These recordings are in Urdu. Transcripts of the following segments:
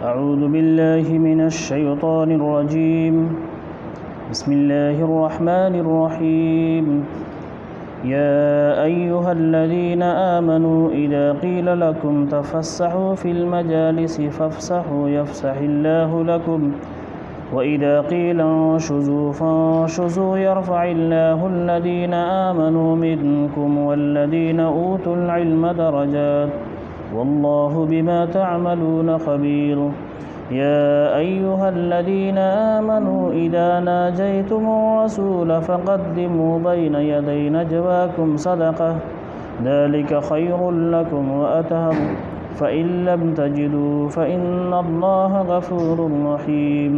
أعوذ بالله من الشيطان الرجيم. بسم الله الرحمن الرحيم. يا أيها الذين آمنوا إذا قيل لكم تفسحوا في المجالس فافسحوا يفسح الله لكم وإذا قيل انشزوا فانشزوا يرفع الله الذين آمنوا منكم والذين أوتوا العلم درجات والله بما تعملون خبير. يا أيها الذين آمنوا إذا ناجيتم الرسول فقدموا بين يدي نجواكم صدقة ذلك خير لكم وأطهر فإن لم تجدوا فإن الله غفور رحيم.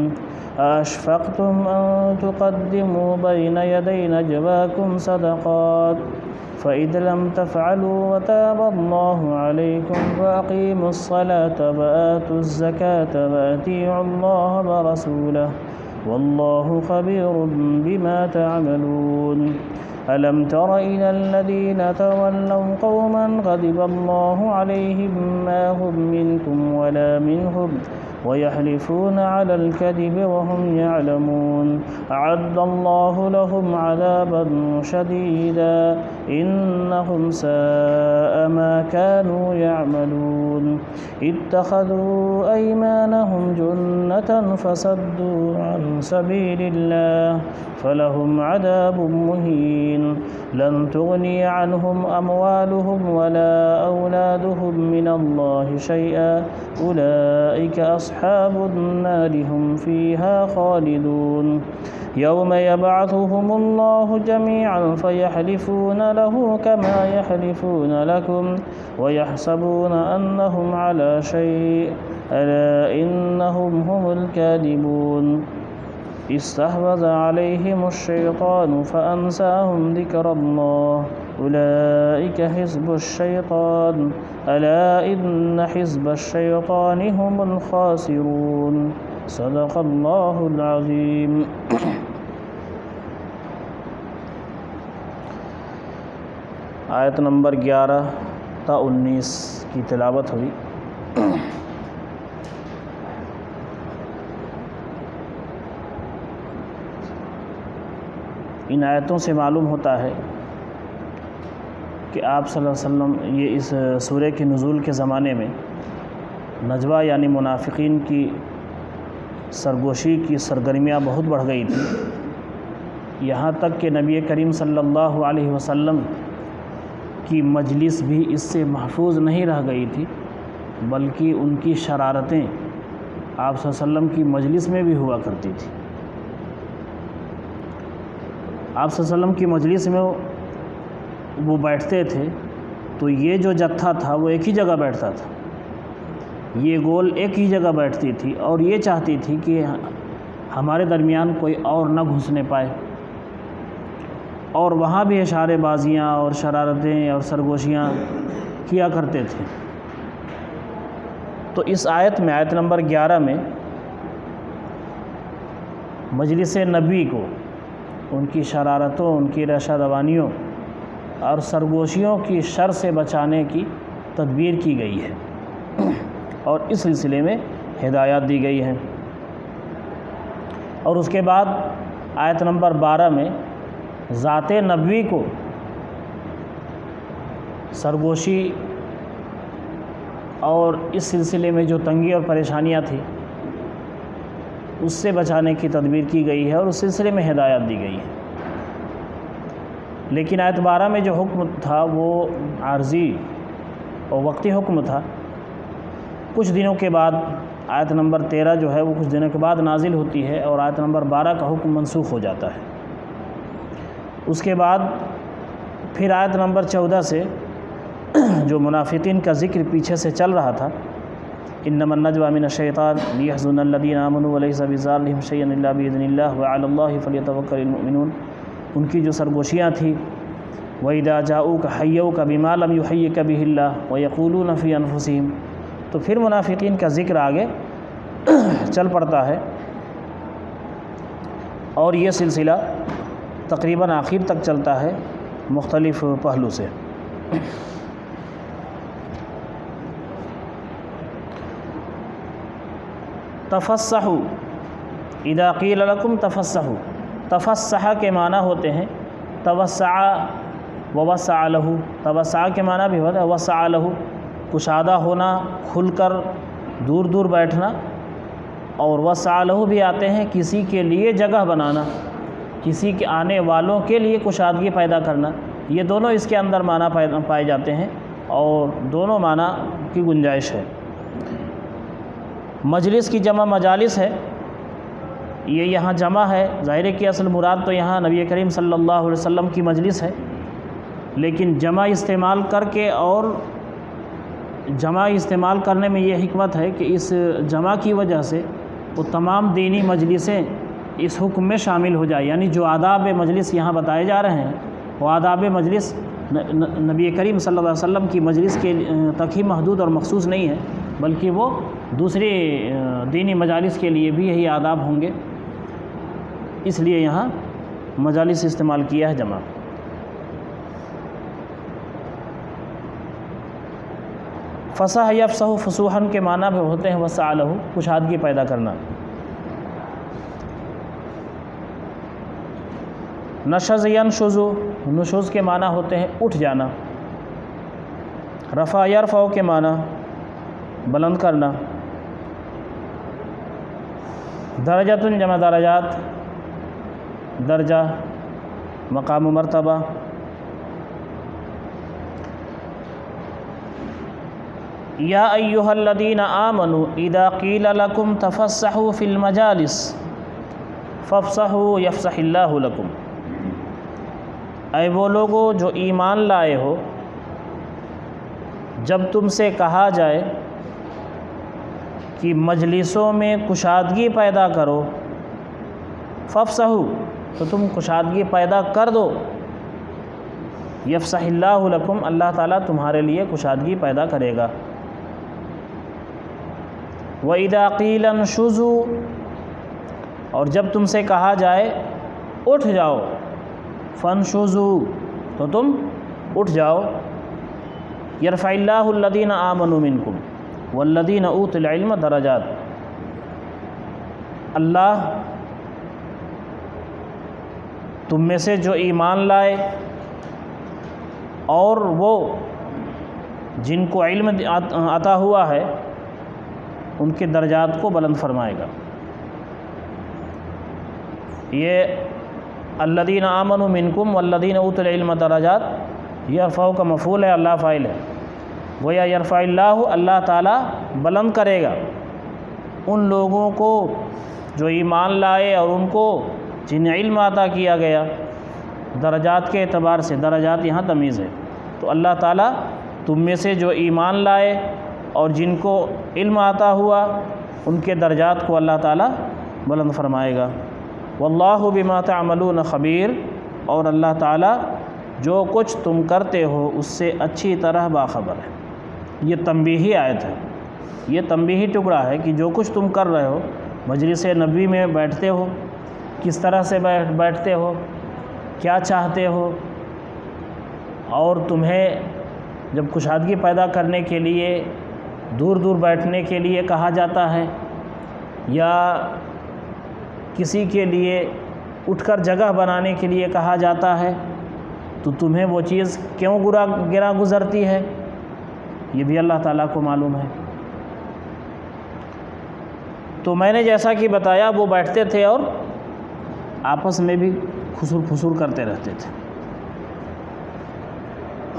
أأشفقتم أن تقدموا بين يدي نجواكم صدقات فإذ لم تفعلوا وتاب الله عليكم فأقيموا الصلاة وآتوا الزكاة وأطيعوا الله ورسوله والله خبير بما تعملون. ألم تر إلى الذين تولوا قوما غضب الله عليهم ما هم منكم ولا منهم ويحلفون على الكذب وهم يعلمون. أعد الله لهم عذابا شديدا إنهم ساء ما كانوا يعملون. اتخذوا أيمانهم جنة فصدوا عن سبيل الله فلهم عذاب مهين. لن تغني عنهم أموالهم ولا أولادهم من الله شيئا أولئك أصحاب النار هم فيها خالدون. يوم يبعثهم الله جميعا فيحلفون له كما يحلفون لكم ويحسبون أنهم على شيء ألا إنهم هم الكاذبون. استحوذ عليهم الشيطان فأنساهم ذكر الله أولئك حزب الشيطان ألا إن حزب الشيطان هم الخاسرون. صدق اللہ العظیم. آیت نمبر 11 تا 19 کی تلاوت ہوئی. ان آیتوں سے معلوم ہوتا ہے کہ آپ صلی اللہ علیہ وسلم یہ اس سورہ کے نزول کے زمانے میں نجوہ یعنی منافقین کی سرگوشی کی سرگرمیاں بہت بڑھ گئی تھیں، یہاں تک کہ نبی کریم صلی اللہ علیہ وسلم کی مجلس بھی اس سے محفوظ نہیں رہ گئی تھی، بلکہ ان کی شرارتیں آپ صلی اللہ علیہ وسلم کی مجلس میں بھی ہوا کرتی تھی. آپ صلی اللہ علیہ وسلم کی مجلس میں وہ بیٹھتے تھے تو یہ جو جتھا تھا وہ ایک ہی جگہ بیٹھتا تھا، یہ گول ایک ہی جگہ بیٹھتی تھی اور یہ چاہتی تھی کہ ہمارے درمیان کوئی اور نہ گھسنے پائے، اور وہاں بھی اشارے بازیاں اور شرارتیں اور سرگوشیاں کیا کرتے تھے. تو اس آیت میں آیت نمبر 11 میں مجلس نبی کو ان کی شرارتوں، ان کی رشا دوانیوں اور سرگوشیوں کی شر سے بچانے کی تدبیر کی گئی ہے اور اس سلسلے میں ہدایات دی گئی ہیں. اور اس کے بعد آیت نمبر 12 میں ذات نبوی کو سرگوشی اور اس سلسلے میں جو تنگی اور پریشانیاں تھیں اس سے بچانے کی تدبیر کی گئی ہے اور اس سلسلے میں ہدایات دی گئی ہے. لیکن آیت 12 میں جو حکم تھا وہ عارضی اور وقتی حکم تھا. کچھ دنوں کے بعد آیت نمبر 13 جو ہے وہ کچھ دنوں کے بعد نازل ہوتی ہے اور آیت نمبر 12 کا حکم منسوخ ہو جاتا ہے. اس کے بعد پھر آیت نمبر 14 سے جو منافقین کا ذکر پیچھے سے چل رہا تھا، انما النجوى من الشیطان لیحزن الذین آمنوا ولیس بضارهم شیئا الا باذن اللہ وعلی اللہ فلیتوکل المؤمنون، ان کی جو سرگوشیاں تھیں وَإِذَا جَاءُوكَ حَيَّوْكَ بِمَا لَمْ يُحَيِّكَ بِهِ اللَّهُ وَيَقُولُونَ فِي أَنفُسِهِمْ. تو پھر منافقین کا ذکر آگے چل پڑتا ہے اور یہ سلسلہ تقریباً آخر تک چلتا ہے مختلف پہلو سے. تفسحوا، اذا قیل لکم تفسحوا، تفسح کے معنی ہوتے ہیں توسع ووسع لہ، توسع کے معنی بھی ہوتا ہے وسع لہ، کشادہ ہونا، کھل کر دور دور بیٹھنا، اور وسع لہ بھی آتے ہیں کسی کے لیے جگہ بنانا، کسی کے آنے والوں کے لیے کشادگی پیدا کرنا، یہ دونوں اس کے اندر معنی پائے جاتے ہیں اور دونوں معنی کی گنجائش ہے۔ مجلس کی جمع مجالس ہے، یہ یہاں جمع ہے، ظاہر ہے کہ اصل مراد تو یہاں نبی کریم صلی اللہ علیہ وسلم کی مجلس ہے، لیکن جمع استعمال کر کے، اور جمع استعمال کرنے میں یہ حکمت ہے کہ اس جمع کی وجہ سے وہ تمام دینی مجلسیں اس حکم میں شامل ہو جائے، یعنی جو آداب مجلس یہاں بتائے جا رہے ہیں وہ آداب مجلس نبی کریم صلی اللہ علیہ وسلم کی مجلس کے تک ہی محدود اور مخصوص نہیں ہے، بلکہ وہ دوسری دینی مجالس کے لیے بھی یہی آداب ہوں گے، اس لیے یہاں مجالس استعمال کیا ہے جمع۔ فصح یفصح فصوحاً کے معنی بھی ہوتے ہیں وسع لہ، کشادگی پیدا کرنا۔ نشز ینشز، نشوز کے معنی ہوتے ہیں اٹھ جانا۔ رفع یرفع کے معنی بلند کرنا۔ درجۃ جمع درجات، درجہ، مقام و مرتبہ۔ یا ایھا الذین آمنوا اذا قیل لکم تفسحوا فی المجالس فافصحوا یفصح اللہ لکم، اے وہ لوگو جو ایمان لائے ہو، جب تم سے کہا جائے کہ مجلسوں میں کشادگی پیدا کرو، فافصحوا، تو تم کشادگی پیدا کر دو، یفصح اللہ لکم، اللہ تعالیٰ تمہارے لیے کشادگی پیدا کرے گا۔ وَإِذَا قِيلَ انشُزُوا، اور جب تم سے کہا جائے اٹھ جاؤ، فانشزوا، تو تم اٹھ جاؤ۔ یرفع اللہ الذین آمنوا منکم والذین اوتوا العلم درجات، اللہ تم میں سے جو ایمان لائے اور وہ جن کو علم عطا ہوا ہے ان کے درجات کو بلند فرمائے گا۔ یہ الذین آمنوا منکم والذین اوتوا العلم درجات، یرفع کا مفعول ہے، اللہ فاعل ہے، گویا یرفع اللہ، اللہ تعالیٰ بلند کرے گا ان لوگوں کو جو ایمان لائے اور ان کو جن علم عطا کیا گیا، درجات کے اعتبار سے، درجات یہاں تمیز ہے، تو اللہ تعالیٰ تم میں سے جو ایمان لائے اور جن کو علم عطا ہوا ان کے درجات کو اللہ تعالیٰ بلند فرمائے گا۔ واللہ بما تعملون خبیر، اور اللہ تعالیٰ جو کچھ تم کرتے ہو اس سے اچھی طرح باخبر ہے۔ یہ تنبیہی آیت ہے، یہ تنبیہی ٹکڑا ہے کہ جو کچھ تم کر رہے ہو، مجلس نبوی میں بیٹھتے ہو، کس طرح سے بیٹھتے ہو، کیا چاہتے ہو، اور تمہیں جب کشادگی پیدا کرنے کے لیے دور دور بیٹھنے کے لیے کہا جاتا ہے یا کسی کے لیے اٹھ کر جگہ بنانے کے لیے کہا جاتا ہے، تو تمہیں وہ چیز کیوں گرا گزرتی ہے، یہ بھی اللہ تعالیٰ کو معلوم ہے۔ تو میں نے جیسا کہ بتایا وہ بیٹھتے تھے اور آپس میں بھی خسور پھسور کرتے رہتے تھے۔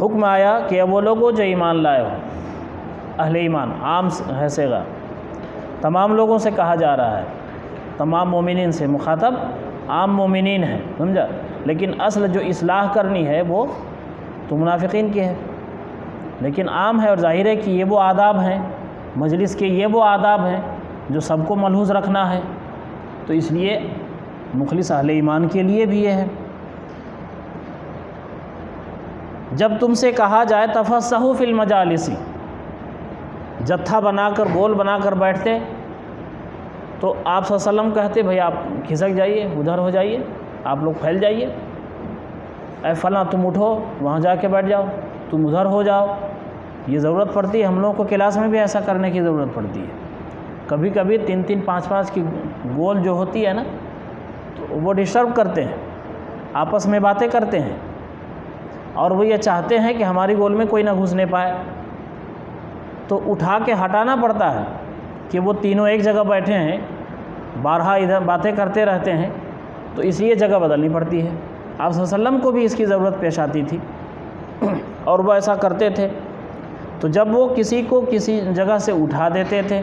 حکم آیا کہ وہ لوگوں جو ایمان لائے ہو، اہل ایمان، عام ہے صیغہ، تمام لوگوں سے کہا جا رہا ہے، تمام مومنین سے، مخاطب عام مومنین ہے، سمجھا، لیکن اصل جو اصلاح کرنی ہے وہ تو منافقین کی ہے، لیکن عام ہے، اور ظاہر ہے کہ یہ وہ آداب ہیں مجلس کے، یہ وہ آداب ہیں جو سب کو ملحوظ رکھنا ہے، تو اس لیے مخلص اہل ایمان کے لیے بھی یہ ہے۔ جب تم سے کہا جائے تفسحوا فی المجالس، جتھا بنا کر، گول بنا کر بیٹھتے، تو آپ صلی اللہ علیہ وسلم کہتے بھئی آپ کھسک جائیے، ادھر ہو جائیے، آپ لوگ پھیل جائیے، اے فلاں تم اٹھو وہاں جا کے بیٹھ جاؤ، تم ادھر ہو جاؤ۔ یہ ضرورت پڑتی ہے، ہم لوگوں کو کلاس میں بھی ایسا کرنے کی ضرورت پڑتی ہے، کبھی کبھی 3-3 5-5 کی گول جو ہوتی ہے نا، تو وہ ڈسٹرب کرتے ہیں، آپس میں باتیں کرتے ہیں، اور وہ یہ چاہتے ہیں کہ ہماری گول میں کوئی نہ گھسنے پائے، تو اٹھا کے ہٹانا پڑتا ہے کہ وہ تینوں ایک جگہ بیٹھے ہیں، بارہا ادھر باتیں کرتے رہتے ہیں، تو اس لیے جگہ بدلنی پڑتی ہے۔ آپ صلی اللہ علیہ وسلم کو بھی اس کی ضرورت پیش آتی تھی اور وہ ایسا کرتے تھے۔ تو جب وہ کسی کو کسی جگہ سے اٹھا دیتے تھے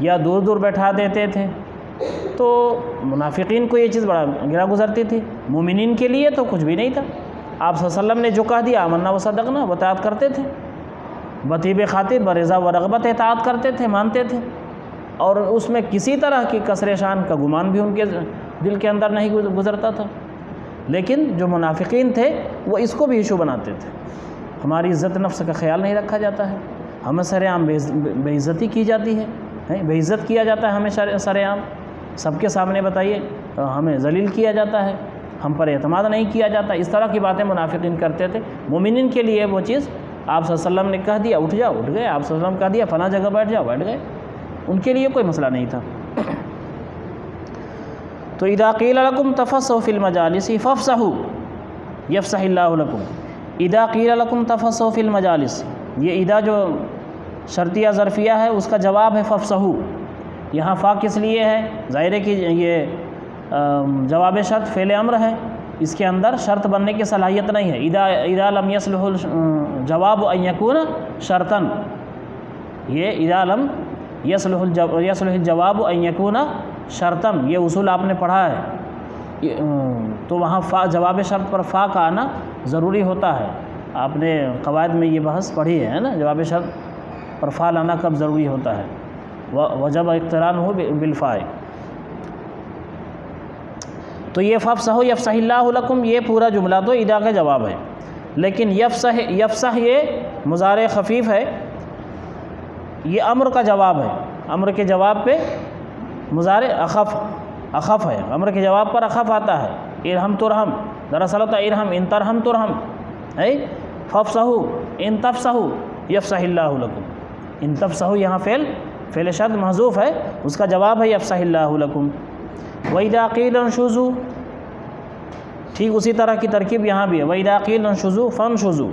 یا دور دور بیٹھا دیتے تھے تو منافقین کو یہ چیز بڑا گرا گزرتی تھی، مومنین کے لیے تو کچھ بھی نہیں تھا۔ آپ صلی اللہ علیہ وسلم نے جو کہہ دیا آمنا و صدقنا، وہ اطاعت کرتے تھے، بطیب خاطر برضا و رغبت اطاعت کرتے تھے، مانتے تھے، اور اس میں کسی طرح کی کسر شان کا گمان بھی ان کے دل کے اندر نہیں گزرتا تھا۔ لیکن جو منافقین تھے وہ اس کو بھی ایشو بناتے تھے، ہماری عزت نفس کا خیال نہیں رکھا جاتا ہے، ہمیں سر عام بے عزتی کی جاتی ہے، بے عزت کیا جاتا ہے ہمیں سر عام، سب کے سامنے بتائیے، ہمیں ذلیل کیا جاتا ہے، ہم پر اعتماد نہیں کیا جاتا، اس طرح کی باتیں منافقین کرتے تھے۔ مومنین کے لیے وہ چیز آپ صلی اللہ علیہ وسلم نے کہہ دیا اٹھ جاؤ، اٹھ گئے، آپ صلی اللہ علیہ وسلم کہہ دیا فلاں جگہ بیٹھ جاؤ، بیٹھ گئے، ان کے لیے کوئی مسئلہ نہیں تھا۔ تو اذا قیل لکم تفصحوا فی المجالس فافصحوا یفصح اللہ لکم، اذا قیل لکم تفصحوا فی المجالس، یہ اذا جو شرطیہ ظرفیہ ہے اس کا جواب ہے فافصحوا۔ یہاں فا کس لیے ہے؟ ظاہر ہے کہ یہ جواب شرط فعل امر ہے، اس کے اندر شرط بننے کی صلاحیت نہیں ہے۔ اذا لم يصلح الجواب ان يكون شرطا، یہ اذا لم يصلح الجواب ان يكون شرطا، یہ اصول آپ نے پڑھا ہے، تو وہاں فا جواب شرط پر فا کا آنا ضروری ہوتا ہے۔ آپ نے قواعد میں یہ بحث پڑھی ہے نا، جواب شرط پر فا لانا کب ضروری ہوتا ہے، وجب اقتران ہو بالفاء۔ تو یہ فافصحوا یفصح اللہ لکم، یہ پورا جملہ تو اذا کا جواب ہے، لیکن یفصح یہ مضارع خفیف ہے، یہ امر کا جواب ہے، امر کے جواب پہ مضارع اخف ہے، امر کے جواب پر اخف آتا ہے، ارحم ترحم، دراصل ہوتا ہے ارحم ان ترحم ترحم، فافصحوا ان تفصحوا یفصح اللہ لکم، ان تفصحوا یہاں فعل شرط محذوف ہے، اس کا جواب ہے یفصح اللہ لکم۔ وَإِذَا قِيلَ انشُزُوا، ٹھیک اسی طرح کی ترکیب یہاں بھی ہے، وَإِذَا قِيلَ انشُزُوا فانشُزُوا،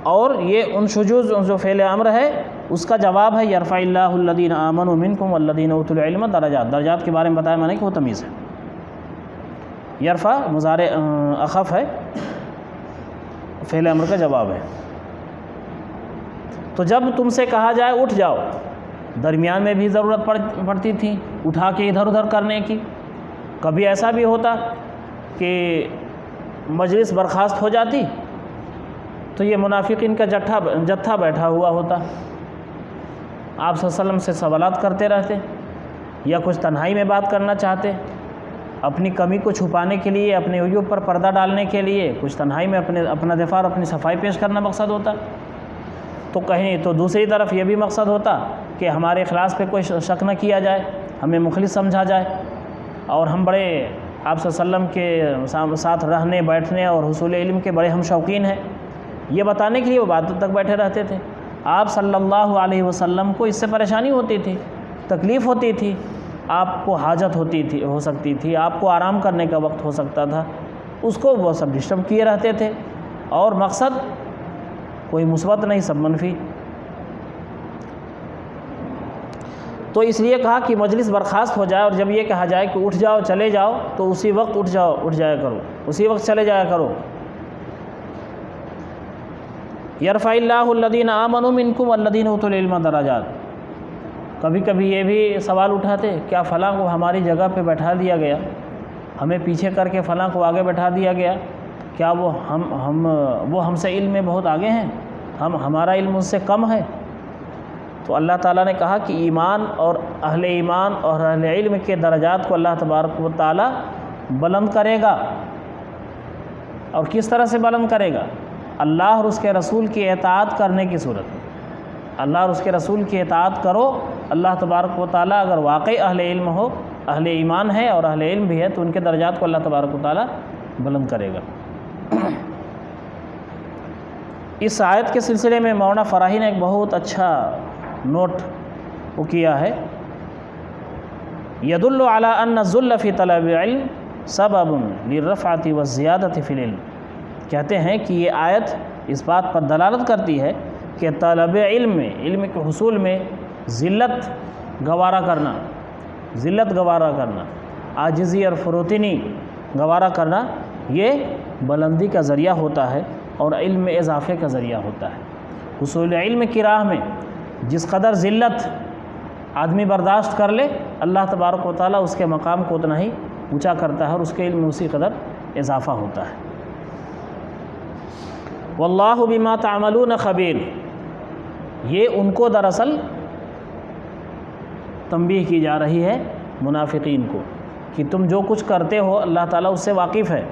اور یہ انشُزُوا جو فعل امر ہے اس کا جواب ہے یرفع اللہ الذین آمنوا منکم والذین اوتوا العلم درجات، درجات کے بارے میں بتایا میں نے کہ وہ تمیز ہے، یرفع مضارع اخف ہے، فعل امر کا جواب ہے۔ تو جب تم سے کہا جائے اٹھ جاؤ، درمیان میں بھی ضرورت پڑتی تھی اٹھا کے ادھر ادھر کرنے کی، کبھی ایسا بھی ہوتا کہ مجلس برخاست ہو جاتی تو یہ منافقین کا جتھا بیٹھا ہوا ہوتا، آپ صلی اللہ علیہ وسلم سے سوالات کرتے رہتے، یا کچھ تنہائی میں بات کرنا چاہتے، اپنی کمی کو چھپانے کے لیے، اپنے عیوب پر پردہ ڈالنے کے لیے، کچھ تنہائی میں اپنا دفاع اور اپنی صفائی پیش کرنا مقصد ہوتا، تو کہیں تو دوسری طرف یہ بھی مقصد ہوتا کہ ہمارے اخلاص پہ کوئی شک نہ کیا جائے، ہمیں مخلص سمجھا جائے، اور ہم بڑے آپ صلی اللہ علیہ وسلم کے ساتھ رہنے بیٹھنے اور حصول علم کے بڑے ہم شوقین ہیں، یہ بتانے کے لیے وہ باتوں تک بیٹھے رہتے تھے۔ آپ صلی اللہ علیہ وسلم کو اس سے پریشانی ہوتی تھی، تکلیف ہوتی تھی، آپ کو حاجت ہو سکتی تھی، آپ کو آرام کرنے کا وقت ہو سکتا تھا، اس کو وہ سب ڈسٹرب کیے رہتے تھے، اور مقصد کوئی مثبت نہیں، سب منفی۔ تو اس لیے کہا کہ مجلس برخاست ہو جائے، اور جب یہ کہا جائے کہ اٹھ جاؤ چلے جاؤ تو اسی وقت اٹھ جایا کرو، اسی وقت چلے جایا کرو۔ یرفع اللہ الذین آمنوا منکم والذین اوتوا العلم درجات، کبھی کبھی یہ بھی سوال اٹھاتے کیا فلاں کو ہماری جگہ پہ بیٹھا دیا گیا، ہمیں پیچھے کر کے فلاں کو آگے بیٹھا دیا گیا، کیا وہ ہم سے علم میں بہت آگے ہیں، ہمارا علم ان سے کم ہے؟ تو اللہ تعالیٰ نے کہا کہ ایمان اور اہل علم کے درجات کو اللہ تبارک و تعالیٰ بلند کرے گا، اور کس طرح سے بلند کرے گا؟ اللہ اور اس کے رسول کی اطاعت کرنے کی صورت میں، اللہ اور اس کے رسول کی اطاعت کرو، اللہ تبارک و تعالیٰ اگر واقعی اہل علم ہو، اہل ایمان ہے اور اہل علم بھی ہے، تو ان کے درجات کو اللہ تبارک و تعالیٰ بلند کرے گا۔ اس آیت کے سلسلے میں مولانا فراہی نے ایک بہت اچھا نوٹ وہ کیا ہے، يدل على ان الذل في طلب العلم سبب للرفعة والزيادة في العلم، کہتے ہیں کہ یہ آیت اس بات پر دلالت کرتی ہے کہ طلب علم میں، علم کے حصول میں ذلت گوارا کرنا، عاجزی اور فروتنی گوارا کرنا، یہ بلندی کا ذریعہ ہوتا ہے اور علم میں اضافے کا ذریعہ ہوتا ہے۔ حصول علم کی راہ میں جس قدر ذلت آدمی برداشت کر لے، اللہ تبارک و تعالیٰ اس کے مقام کو اتنا ہی اونچا کرتا ہے اور اس کے علم میں اسی قدر اضافہ ہوتا ہے۔ واللہ بما تعملون خبیر، یہ ان کو دراصل تنبیہ کی جا رہی ہے منافقین کو کہ تم جو کچھ کرتے ہو اللہ تعالیٰ اس سے واقف ہے،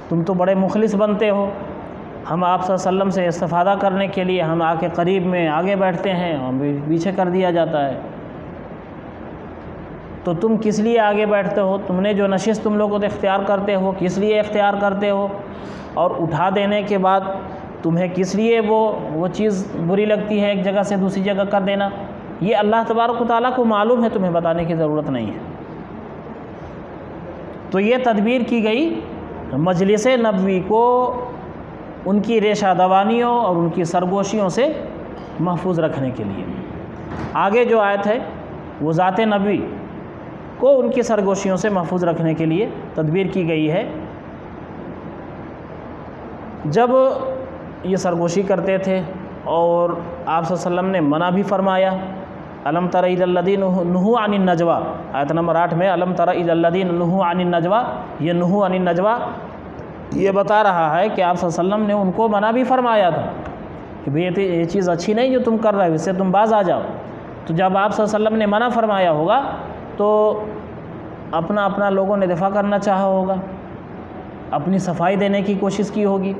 تم تو بڑے مخلص بنتے ہو، ہم آپ صلی اللہ علیہ وسلم سے استفادہ کرنے کے لیے ہم آ کے قریب میں آگے بیٹھتے ہیں اور پیچھے کر دیا جاتا ہے، تو تم کس لیے آگے بیٹھتے ہو، تم نے جو نشست تم لوگوں کو اختیار کرتے ہو کس لیے اختیار کرتے ہو، اور اٹھا دینے کے بعد تمہیں کس لیے وہ چیز بری لگتی ہے ایک جگہ سے دوسری جگہ کر دینا، یہ اللہ تبارک و تعالیٰ کو معلوم ہے، تمہیں بتانے کی ضرورت نہیں ہے۔ تو یہ تدبیر کی گئی مجلس نبوی کو ان کی ریشہ دوانیوں اور ان کی سرگوشیوں سے محفوظ رکھنے کے لیے۔ آگے جو آیت ہے وہ ذات نبوی کو ان کی سرگوشیوں سے محفوظ رکھنے کے لیے تدبیر کی گئی ہے۔ جب یہ سرگوشی کرتے تھے اور آپ صلی اللہ علیہ وسلم نے منع بھی فرمایا، الم تر الی الذین نہوا عن النجوی، آیت نمبر 8 میں الم تر الی الذین نہوا عن النجوی، یہ نہوا عن النجوی یہ بتا رہا ہے کہ آپ صلی اللہ علیہ وسلم نے ان کو منع بھی فرمایا تھا کہ بھئی یہ چیز اچھی نہیں جو تم کر رہے ہو، اس سے تم باز آ جاؤ۔ تو جب آپ صلی اللہ علیہ وسلم نے منع فرمایا ہوگا تو اپنا لوگوں نے دفاع کرنا چاہا ہوگا، اپنی صفائی دینے کی کوشش کی ہوگی،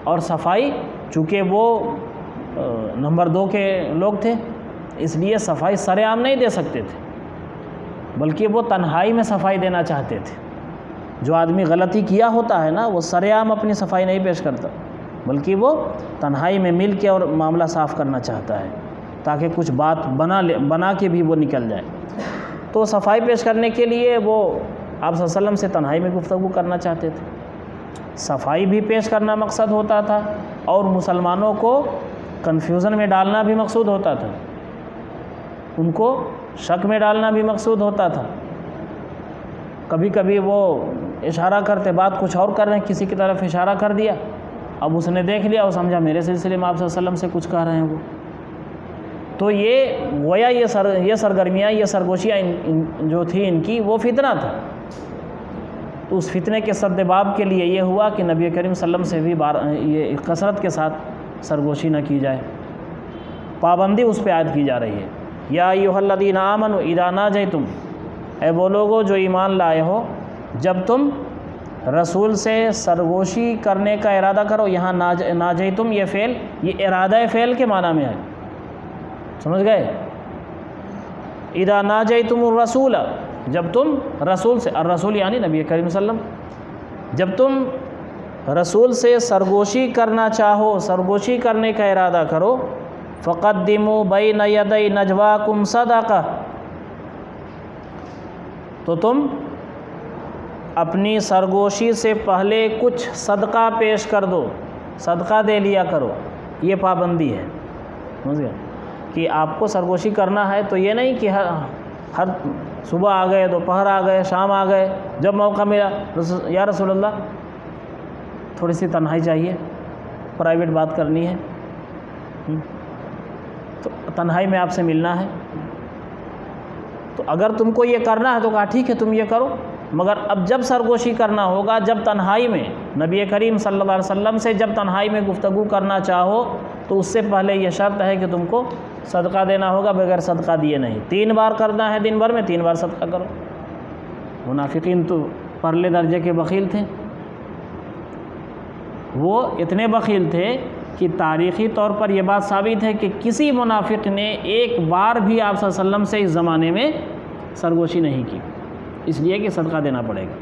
اور صفائی چونکہ وہ نمبر 2 کے لوگ تھے اس لیے صفائی سر عام نہیں دے سکتے تھے، بلکہ وہ تنہائی میں صفائی دینا چاہتے تھے۔ جو آدمی غلطی کیا ہوتا ہے نا وہ سر عام اپنی صفائی نہیں پیش کرتا، بلکہ وہ تنہائی میں مل کے اور معاملہ صاف کرنا چاہتا ہے تاکہ کچھ بات بنا کے بھی وہ نکل جائے۔ تو صفائی پیش کرنے کے لیے وہ آپ صلی اللہ علیہ وسلم سے تنہائی میں گفتگو کرنا چاہتے تھے۔ صفائی بھی پیش کرنا مقصد ہوتا تھا اور مسلمانوں کو کنفیوژن میں ڈالنا بھی مقصود ہوتا تھا، ان کو شک میں ڈالنا بھی مقصود ہوتا تھا۔ کبھی کبھی وہ اشارہ کرتے بات کچھ اور کر رہے ہیں، کسی کی طرف اشارہ کر دیا، اب اس نے دیکھ لیا اور سمجھا میرے سلسلے میں آپ صلی اللہ علیہ وسلم سے کچھ کہہ رہے ہیں وہ، تو یہ گویا یہ سرگرمیاں یہ سرگوشیاں جو تھی ان کی وہ فتنہ تھا۔ تو اس فتنے کے سد باب کے لیے یہ ہوا کہ نبی کریم صلی اللہ علیہ وسلم سے بھی یہ کثرت کے ساتھ سرگوشی نہ کی جائے، پابندی اس پہ عائد کی جا رہی ہے۔ یا ایھا الذین آمنوا اذا ناجیتم، اے وہ لوگوں جو ایمان لائے ہو جب تم رسول سے سرگوشی کرنے کا ارادہ کرو، یہاں ناجیتم یہ فعل یہ ارادہ فعل کے معنی میں ہے، سمجھ گئے؟ اذا ناجیتم الرسول، جب تم رسول سے، الرسول یعنی نبی کریم صلی اللہ علیہ وسلم، جب تم رسول سے سرگوشی کرنا چاہو، سرگوشی کرنے کا ارادہ کرو، فقدموا بین یدی نجواکم صدقہ، تو تم اپنی سرگوشی سے پہلے کچھ صدقہ پیش کر دو، صدقہ دے لیا کرو۔ یہ پابندی ہے، سمجھ گئے؟ کہ آپ کو سرگوشی کرنا ہے تو یہ نہیں کہ ہر صبح آ گئے، دوپہر آ گئے، شام آ گئے، جب موقع ملا یا رسول اللہ تھوڑی سی تنہائی چاہیے، پرائیویٹ بات کرنی ہے، تو تنہائی میں آپ سے ملنا ہے۔ تو اگر تم کو یہ کرنا ہے تو کہا ٹھیک ہے تم یہ کرو، مگر اب جب سرگوشی کرنا ہوگا، جب تنہائی میں نبی کریم صلی اللہ علیہ وسلم سے جب تنہائی میں گفتگو کرنا چاہو تو اس سے پہلے یہ شرط ہے کہ تم کو صدقہ دینا ہوگا، بغیر صدقہ دیے نہیں۔ 3 بار کرنا ہے دن بھر میں، 3 بار صدقہ کرو۔ منافقین تو پرلے درجے کے بخیل تھے، وہ اتنے بخیل تھے کہ تاریخی طور پر یہ بات ثابت ہے کہ کسی منافق نے ایک بار بھی آپ صلی اللہ علیہ وسلم سے اس زمانے میں سرگوشی نہیں کی، اس لیے کہ صدقہ دینا پڑے گا۔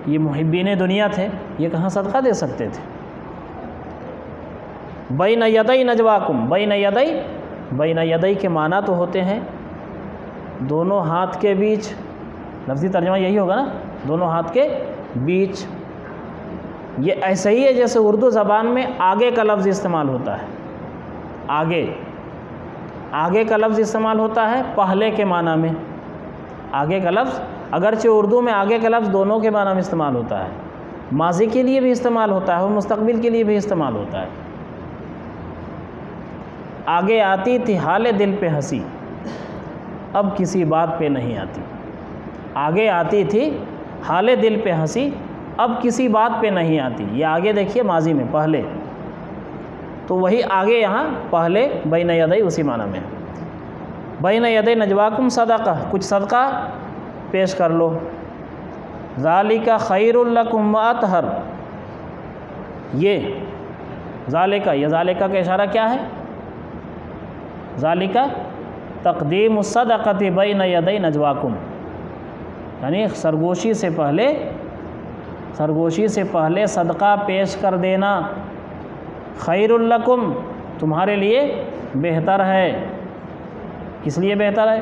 یہ محبین دنیا تھے، یہ کہاں صدقہ دے سکتے تھے؟ بین یدی نجواکم، بین یدی بین یدئی کے معنی تو ہوتے ہیں دونوں ہاتھ کے بیچ، لفظی ترجمہ یہی ہوگا نا، دونوں ہاتھ کے بیچ۔ یہ ایسے ہی ہے جیسے اردو زبان میں آگے کا لفظ استعمال ہوتا ہے، آگے کا لفظ استعمال ہوتا ہے پہلے کے معنی میں۔ آگے کا لفظ اگرچہ اردو میں آگے کا لفظ دونوں کے معنی میں استعمال ہوتا ہے، ماضی کے لیے بھی استعمال ہوتا ہے اور مستقبل کے لیے بھی استعمال ہوتا ہے۔ آگے آتی تھی حال دل پہ ہنسی، اب کسی بات پہ نہیں آتی۔ آگے آتی تھی حال دل پہ ہنسی، اب کسی بات پہ نہیں آتی۔ یہ آگے دیکھیے ماضی میں پہلے، تو وہی آگے یہاں پہلے بین یدئی اسی معنی میں۔ بین یدئی نجواکم صدقہ، کچھ صدقہ پیش کر لو۔ ذالک خیر لکم واطہر، یہ ذالک کا اشارہ کیا ہے؟ ذالک تقدیم الصدقۃ بین یدئی نجواکم، یعنی سرگوشی سے پہلے صدقہ پیش کر دینا خیر لکم، تمہارے لیے بہتر ہے۔ کس لیے بہتر ہے؟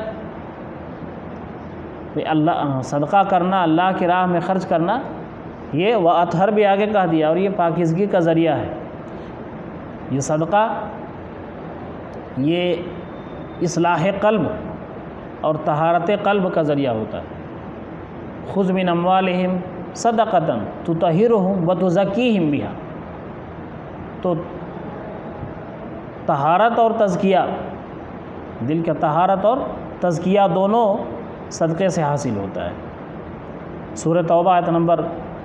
اللہ صدقہ کرنا، اللہ کی راہ میں خرچ کرنا، یہ واطہر بھی آگے کہہ دیا، اور یہ پاکیزگی کا ذریعہ ہے۔ یہ صدقہ یہ اصلاح قلب اور طہارت قلب کا ذریعہ ہوتا ہے۔ خذ من اموالہم صدقۃ تطہرہم وتزکیہم بہا، تو طہارت اور تزکیہ، دل کا طہارت اور تزکیہ دونوں صدقے سے حاصل ہوتا ہے۔ سورہ توبہ آیت نمبر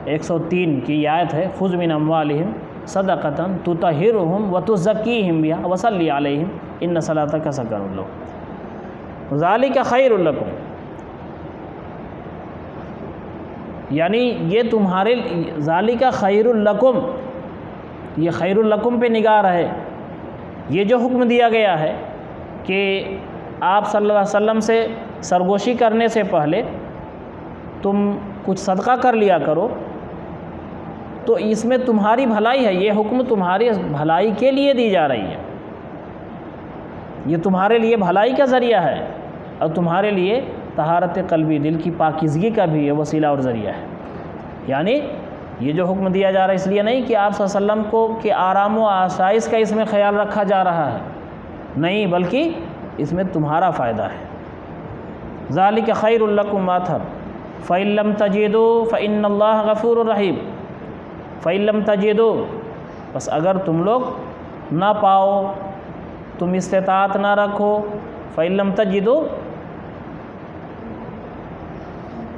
103 کی یہ آیت ہے، خذ من اموالہم صدقۃ تطہرہم وتزکیہم بہا وصلی علیہم ان صلاتک سکن لہم ذالک خیر لکم، یعنی یہ تمہارے ذالک خیر لکم، یہ خیر لکم پہ نگاہ رہے۔ یہ جو حکم دیا گیا ہے کہ آپ صلی اللہ علیہ وسلم سے سرگوشی کرنے سے پہلے تم کچھ صدقہ کر لیا کرو، تو اس میں تمہاری بھلائی ہے، یہ حکم تمہاری بھلائی کے لیے دی جا رہی ہے، یہ تمہارے لیے بھلائی کا ذریعہ ہے، اور تمہارے لیے طہارت قلبی، دل کی پاکیزگی کا بھی یہ وسیلہ اور ذریعہ ہے۔ یعنی یہ جو حکم دیا جا رہا ہے اس لیے نہیں کہ آپ صلی اللہ علیہ وسلم کو کہ آرام و آسائش کا اس میں خیال رکھا جا رہا ہے، نہیں، بلکہ اس میں تمہارا فائدہ ہے۔ ذالک خیر لکم واطہر فإن لم تجدوا فإن اللہ غفور رحیم، فإن لم تجدوا، بس اگر تم لوگ نہ پاؤ، تم استطاعت نہ رکھو، فإن لم تجدوا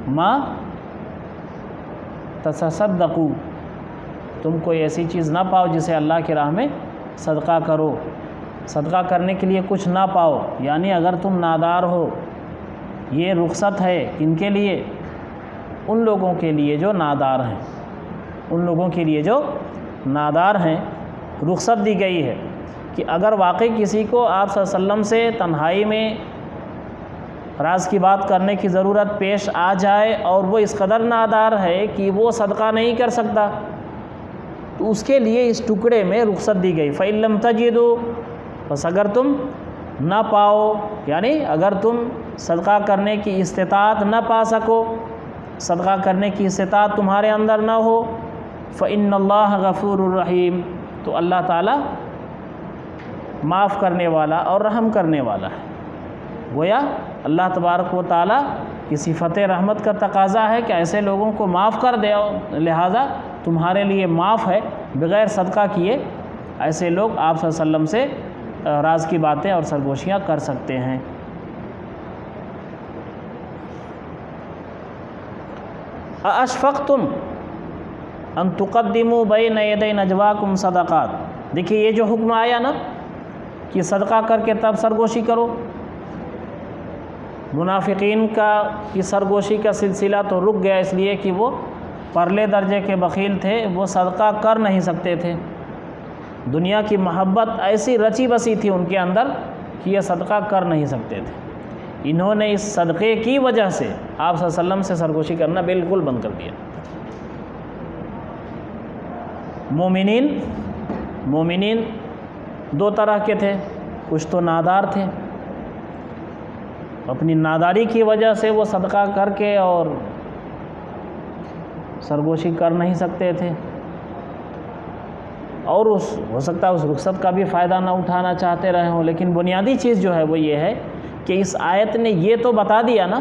ما تصدقوا، تم کوئی ایسی چیز نہ پاؤ جسے اللہ کی راہ میں صدقہ کرو، صدقہ کرنے کے لیے کچھ نہ پاؤ، یعنی اگر تم نادار ہو، یہ رخصت ہے کن کے لیے؟ ان لوگوں کے لیے جو نادار ہیں، ان لوگوں کے لیے جو نادار ہیں رخصت دی گئی ہے کہ اگر واقعی کسی کو آپ صلی اللہ علیہ وسلم سے تنہائی میں راز کی بات کرنے کی ضرورت پیش آ جائے اور وہ اس قدر نادار ہے کہ وہ صدقہ نہیں کر سکتا، تو اس کے لیے اس ٹکڑے میں رخصت دی گئی۔ فإن لم تجدوا، بس اگر تم نہ پاؤ، یعنی اگر تم صدقہ کرنے کی استطاعت نہ پا سکو، صدقہ کرنے کی استطاعت تمہارے اندر نہ ہو، فإن اللہ غفور الرحیم، تو اللہ تعالیٰ معاف کرنے والا اور رحم کرنے والا ہے۔ گویا اللہ تبارک و تعالیٰ کی صفت رحمت کا تقاضا ہے کہ ایسے لوگوں کو معاف کر دے، لہٰذا تمہارے لیے معاف ہے، بغیر صدقہ کیے ایسے لوگ آپ صلی اللہ علیہ وسلم سے راز کی باتیں اور سرگوشیاں کر سکتے ہیں۔ اَأَشْفَقْتُمْ أَن تُقَدِّمُوا بَيْنَ يَدَيْ نَجْوَاكُمْ صَدَقَاتٍ، دیکھیے یہ جو حکم آیا نا کہ صدقہ کر کے تب سرگوشی کرو، منافقین کی سرگوشی کا سلسلہ تو رک گیا اس لیے کہ وہ پرلے درجے کے بخیل تھے، وہ صدقہ کر نہیں سکتے تھے، دنیا کی محبت ایسی رچی بسی تھی ان کے اندر کہ یہ صدقہ کر نہیں سکتے تھے۔ انہوں نے اس صدقے کی وجہ سے آپ صلی اللہ علیہ وسلم سے سرگوشی کرنا بالکل بند کر دیا۔ مومنین دو طرح کے تھے، کچھ تو نادار تھے، اپنی ناداری کی وجہ سے وہ صدقہ کر کے اور سرگوشی کر نہیں سکتے تھے، اور ہو سکتا ہے اس رخصت کا بھی فائدہ نہ اٹھانا چاہتے رہے ہوں۔ لیکن بنیادی چیز جو ہے وہ یہ ہے کہ اس آیت نے یہ تو بتا دیا نا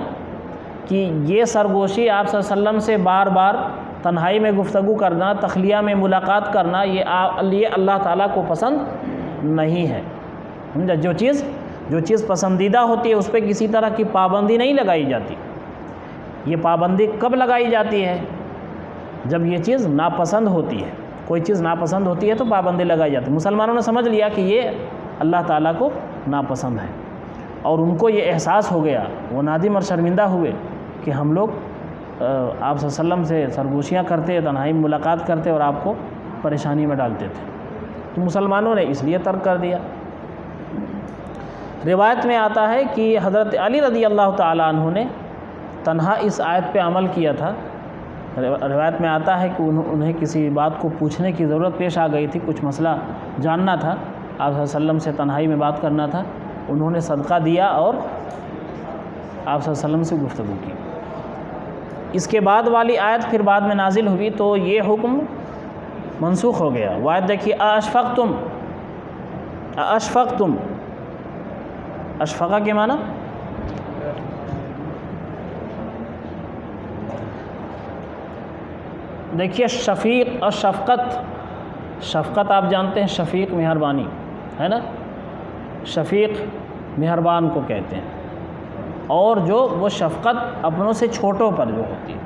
کہ یہ سرگوشی آپ صلی اللہ علیہ وسلم سے بار بار تنہائی میں گفتگو کرنا، تخلیہ میں ملاقات کرنا، یہ اللہ تعالیٰ کو پسند نہیں ہے۔ سمجھا؟ جو چیز پسندیدہ ہوتی ہے اس پہ کسی طرح کی پابندی نہیں لگائی جاتی۔ یہ پابندی کب لگائی جاتی ہے؟ جب یہ چیز ناپسند ہوتی ہے۔ کوئی چیز ناپسند ہوتی ہے تو پابندی لگائی جاتی ہے۔ مسلمانوں نے سمجھ لیا کہ یہ اللہ تعالیٰ کو ناپسند ہے، اور ان کو یہ احساس ہو گیا، وہ نادم اور شرمندہ ہوئے کہ ہم لوگ آپ صلی اللہ علیہ وسلم سے سرگوشیاں کرتے، تنہائی میں ملاقات کرتے اور آپ کو پریشانی میں ڈالتے تھے، تو مسلمانوں نے اس لیے ترک کر دیا۔ روایت میں آتا ہے کہ حضرت علی رضی اللہ تعالیٰ عنہ نے تنہا اس آیت پہ عمل کیا تھا۔ روایت میں آتا ہے کہ انہیں کسی بات کو پوچھنے کی ضرورت پیش آ گئی تھی، کچھ مسئلہ جاننا تھا، آپ صلی اللہ علیہ وسلم سے تنہائی میں بات کرنا تھا، انہوں نے صدقہ دیا اور آپ صلی اللہ علیہ وسلم سے گفتگو کی۔ اس کے بعد والی آیت پھر بعد میں نازل ہوئی تو یہ حکم منسوخ ہو گیا۔ وہ آیت دیکھیے، اشفقتم، اشفقہ کے معنی دیکھیے شفیق اور شفقت آپ جانتے ہیں، شفیق مہربانی ہے نا، شفیق مہربان کو کہتے ہیں، اور جو وہ شفقت اپنوں سے چھوٹوں پر جو ہوتی ہے،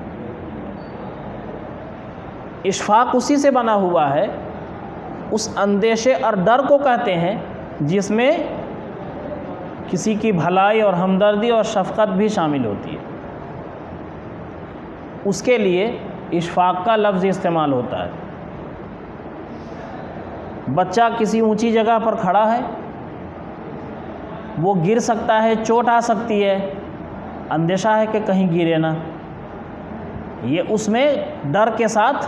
اشفاق اسی سے بنا ہوا ہے، اس اندیشے اور ڈر کو کہتے ہیں جس میں کسی کی بھلائی اور ہمدردی اور شفقت بھی شامل ہوتی ہے، اس کے لیے اشفاق کا لفظ استعمال ہوتا ہے۔ بچہ کسی اونچی جگہ پر کھڑا ہے، وہ گر سکتا ہے، چوٹ آ سکتی ہے، اندیشہ ہے کہ کہیں گرے نہ، یہ اس میں ڈر کے ساتھ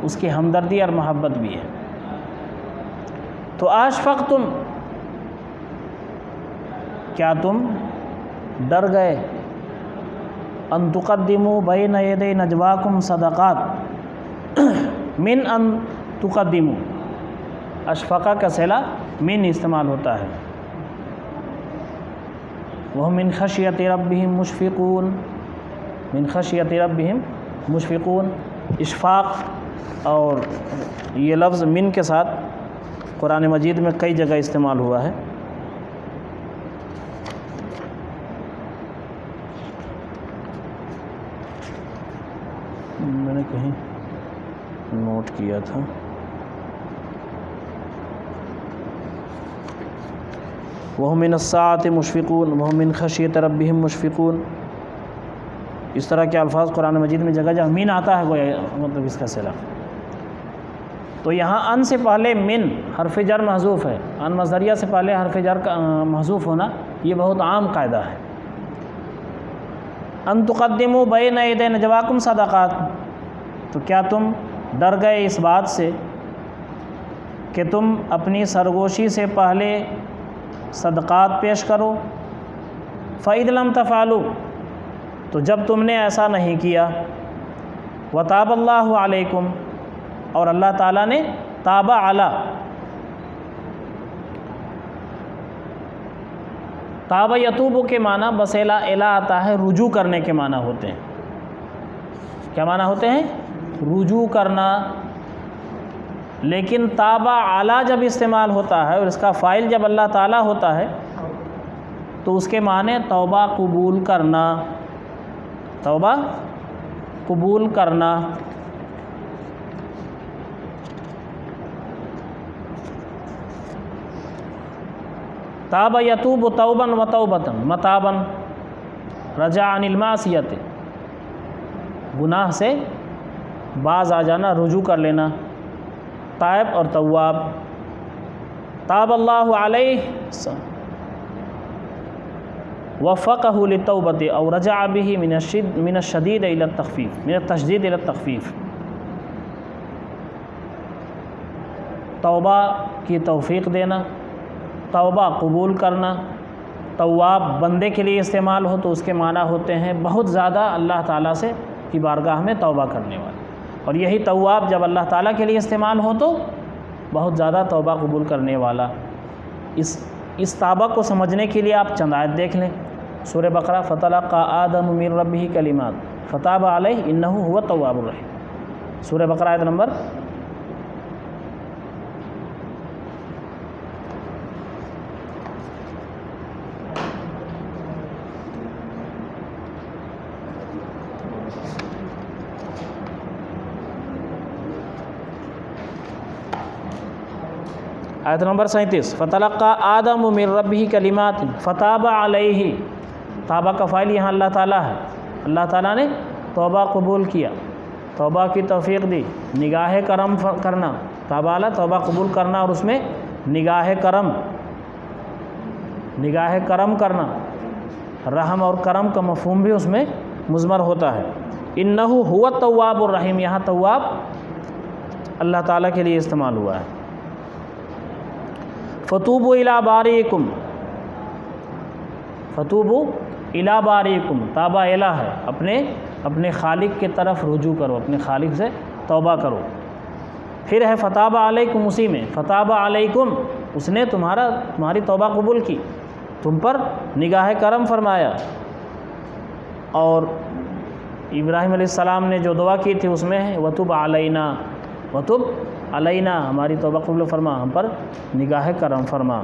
اس کی ہمدردی اور محبت بھی ہے۔ تو اشفقتم، کیا تم ڈر گئے، ان تقدموا بین یدی نجواکم صدقات، من ان تقدموا، اشفقہ کا صلہ من استعمال ہوتا ہے، وَهُم مِّن خَشْيَةِ رَبِّهِم مُشْفِقُونَ، من خشیت ربہم مشفقون۔ اشفاق اور یہ لفظ من کے ساتھ قرآن مجید میں کئی جگہ استعمال ہوا ہے۔ میں نے کہیں نوٹ کیا تھا، وَهُم مِّنَ السَّاعَةِ مُشْفِقُونَ وَهُم مِّن خَشْيَةِ رَبِّهِم مُشْفِقُونَ، اس طرح کے الفاظ قرآن مجید میں جگہ جگہ من آتا ہے، گویا مطلب اس کا صلہ۔ تو یہاں ان سے پہلے من حرف جر محذوف ہے، ان مصدریہ سے پہلے حرف جر کا محذوف ہونا یہ بہت عام قاعدہ ہے۔ ان تقدموا بین یدی نجواکم صدقات، تو کیا تم ڈر گئے اس بات سے کہ تم اپنی سرگوشی سے پہلے صدقات پیش کرو؟ فَإِذْ لَمْ تَفْعَلُوا، تو جب تم نے ایسا نہیں کیا، وَتَابَ اللَّهُ عَلَيْكُمْ، اور اللہ تعالیٰ نے تابع علی، تابع یتوب کے معنی بسیلا الا آتا ہے، رجوع کرنے کے معنی ہوتے ہیں۔ کیا معنی ہوتے ہیں؟ رجوع کرنا۔ لیکن تابع علی جب استعمال ہوتا ہے اور اس کا فاعل جب اللہ تعالیٰ ہوتا ہے تو اس کے معنی توبہ قبول کرنا، توبہ قبول کرنا۔ تاب یتوب توبا و توبتا متابا، رجع عن المعصیت، گناہ سے باز آ جانا، رجوع کر لینا، تائب اور تواب۔ تاب اللہ علیہ وفقہ للتوبۃ او رجع به من الشدید الی التخفیف، من التشدید الی التخفیف، توبہ کی توفیق دینا توبہ قبول کرنا، تواب بندے کے لیے استعمال ہو تو اس کے معنی ہوتے ہیں بہت زیادہ اللہ تعالیٰ سے کی بارگاہ میں توبہ کرنے والا، اور یہی تواب جب اللہ تعالیٰ کے لیے استعمال ہو تو بہت زیادہ توبہ قبول کرنے والا۔ اس توبہ کو سمجھنے کے لیے آپ چند آیت دیکھ لیں۔ سورہ بقرہ فتلقى آدم من ربه کلمات فتاب علیہ انہ هو التواب الرحیم، سورہ بقرہ آیت نمبر آیت نمبر 37، فتلقى آدم من ربه کلمات فتاب علیہ، توبہ کا فاعل یہاں اللہ تعالیٰ ہے، اللہ تعالیٰ نے توبہ قبول کیا، توبہ کی توفیق دی، نگاہ کرم کرنا، توبہ قبول کرنا اور اس میں نگاہ کرم کرنا، رحم اور کرم کا مفہوم بھی اس میں مضمر ہوتا ہے۔ انہ هو التواب الرحیم، یہاں تواب اللہ تعالیٰ کے لیے استعمال ہوا ہے۔ فتوبوا الی بارئکم، فتوبوا الی بارئکم، تابہ الہ ہے، اپنے خالق کی طرف رجوع کرو، اپنے خالق سے توبہ کرو۔ پھر ہے فتاب علیکم، اسی میں فتاب علیکم، اس نے تمہاری توبہ قبول کی، تم پر نگاہ کرم فرمایا۔ اور ابراہیم علیہ السلام نے جو دعا کی تھی اس میں ہے وتب علینا، وتب علینا، ہماری توبہ قبول فرما، ہم پر نگاہ کرم فرما۔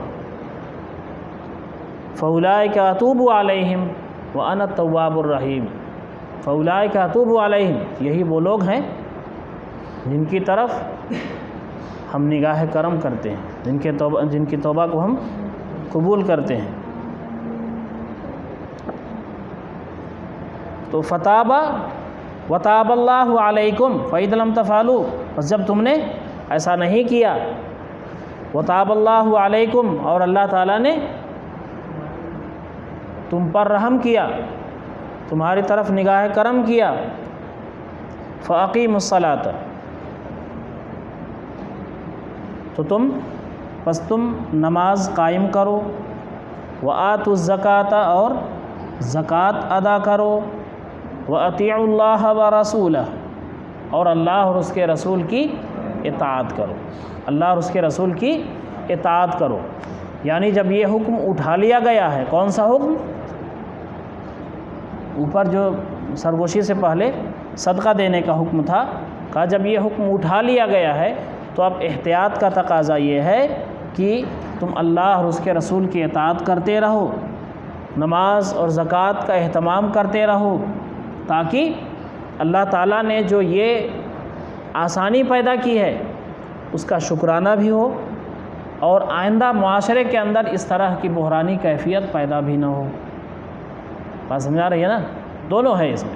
فاولئک اتوب علیہم وانا التواب الرحیم، فاولئک اتوب علیہم، یہی وہ لوگ ہیں جن کی طرف ہم نگاہ کرم کرتے ہیں، جن کی توبہ کو ہم قبول کرتے ہیں۔ تو فتابہ وتاب اللہ علیکم فإذ لم تفعلوا، بس جب تم نے ایسا نہیں کیا، وتاب اللہ علیکم، اور اللہ تعالیٰ نے تم پر رحم کیا، تمہاری طرف نگاہ کرم کیا، فاقیموا الصلاۃ، تو تم نماز قائم کرو، وآتوا الزکاۃ، اور زکوٰۃ ادا کرو، وَأَطِيعُوا اللَّهَ وَرَسُولَهُ، اور اللہ اور اس کے رسول کی اطاعت کرو، اللہ اور اس کے رسول کی اطاعت کرو۔ یعنی جب یہ حکم اٹھا لیا گیا ہے، کون سا حکم؟ اوپر جو سرگوشی سے پہلے صدقہ دینے کا حکم تھا، کہا جب یہ حکم اٹھا لیا گیا ہے تو اب احتیاط کا تقاضا یہ ہے کہ تم اللہ اور اس کے رسول کی اطاعت کرتے رہو، نماز اور زکوٰۃ کا اہتمام کرتے رہو، تاکہ اللہ تعالیٰ نے جو یہ آسانی پیدا کی ہے اس کا شکرانہ بھی ہو، اور آئندہ معاشرے کے اندر اس طرح کی بحرانی کیفیت پیدا بھی نہ ہو۔ بات سمجھا رہی ہے نا؟ دونوں ہے اس میں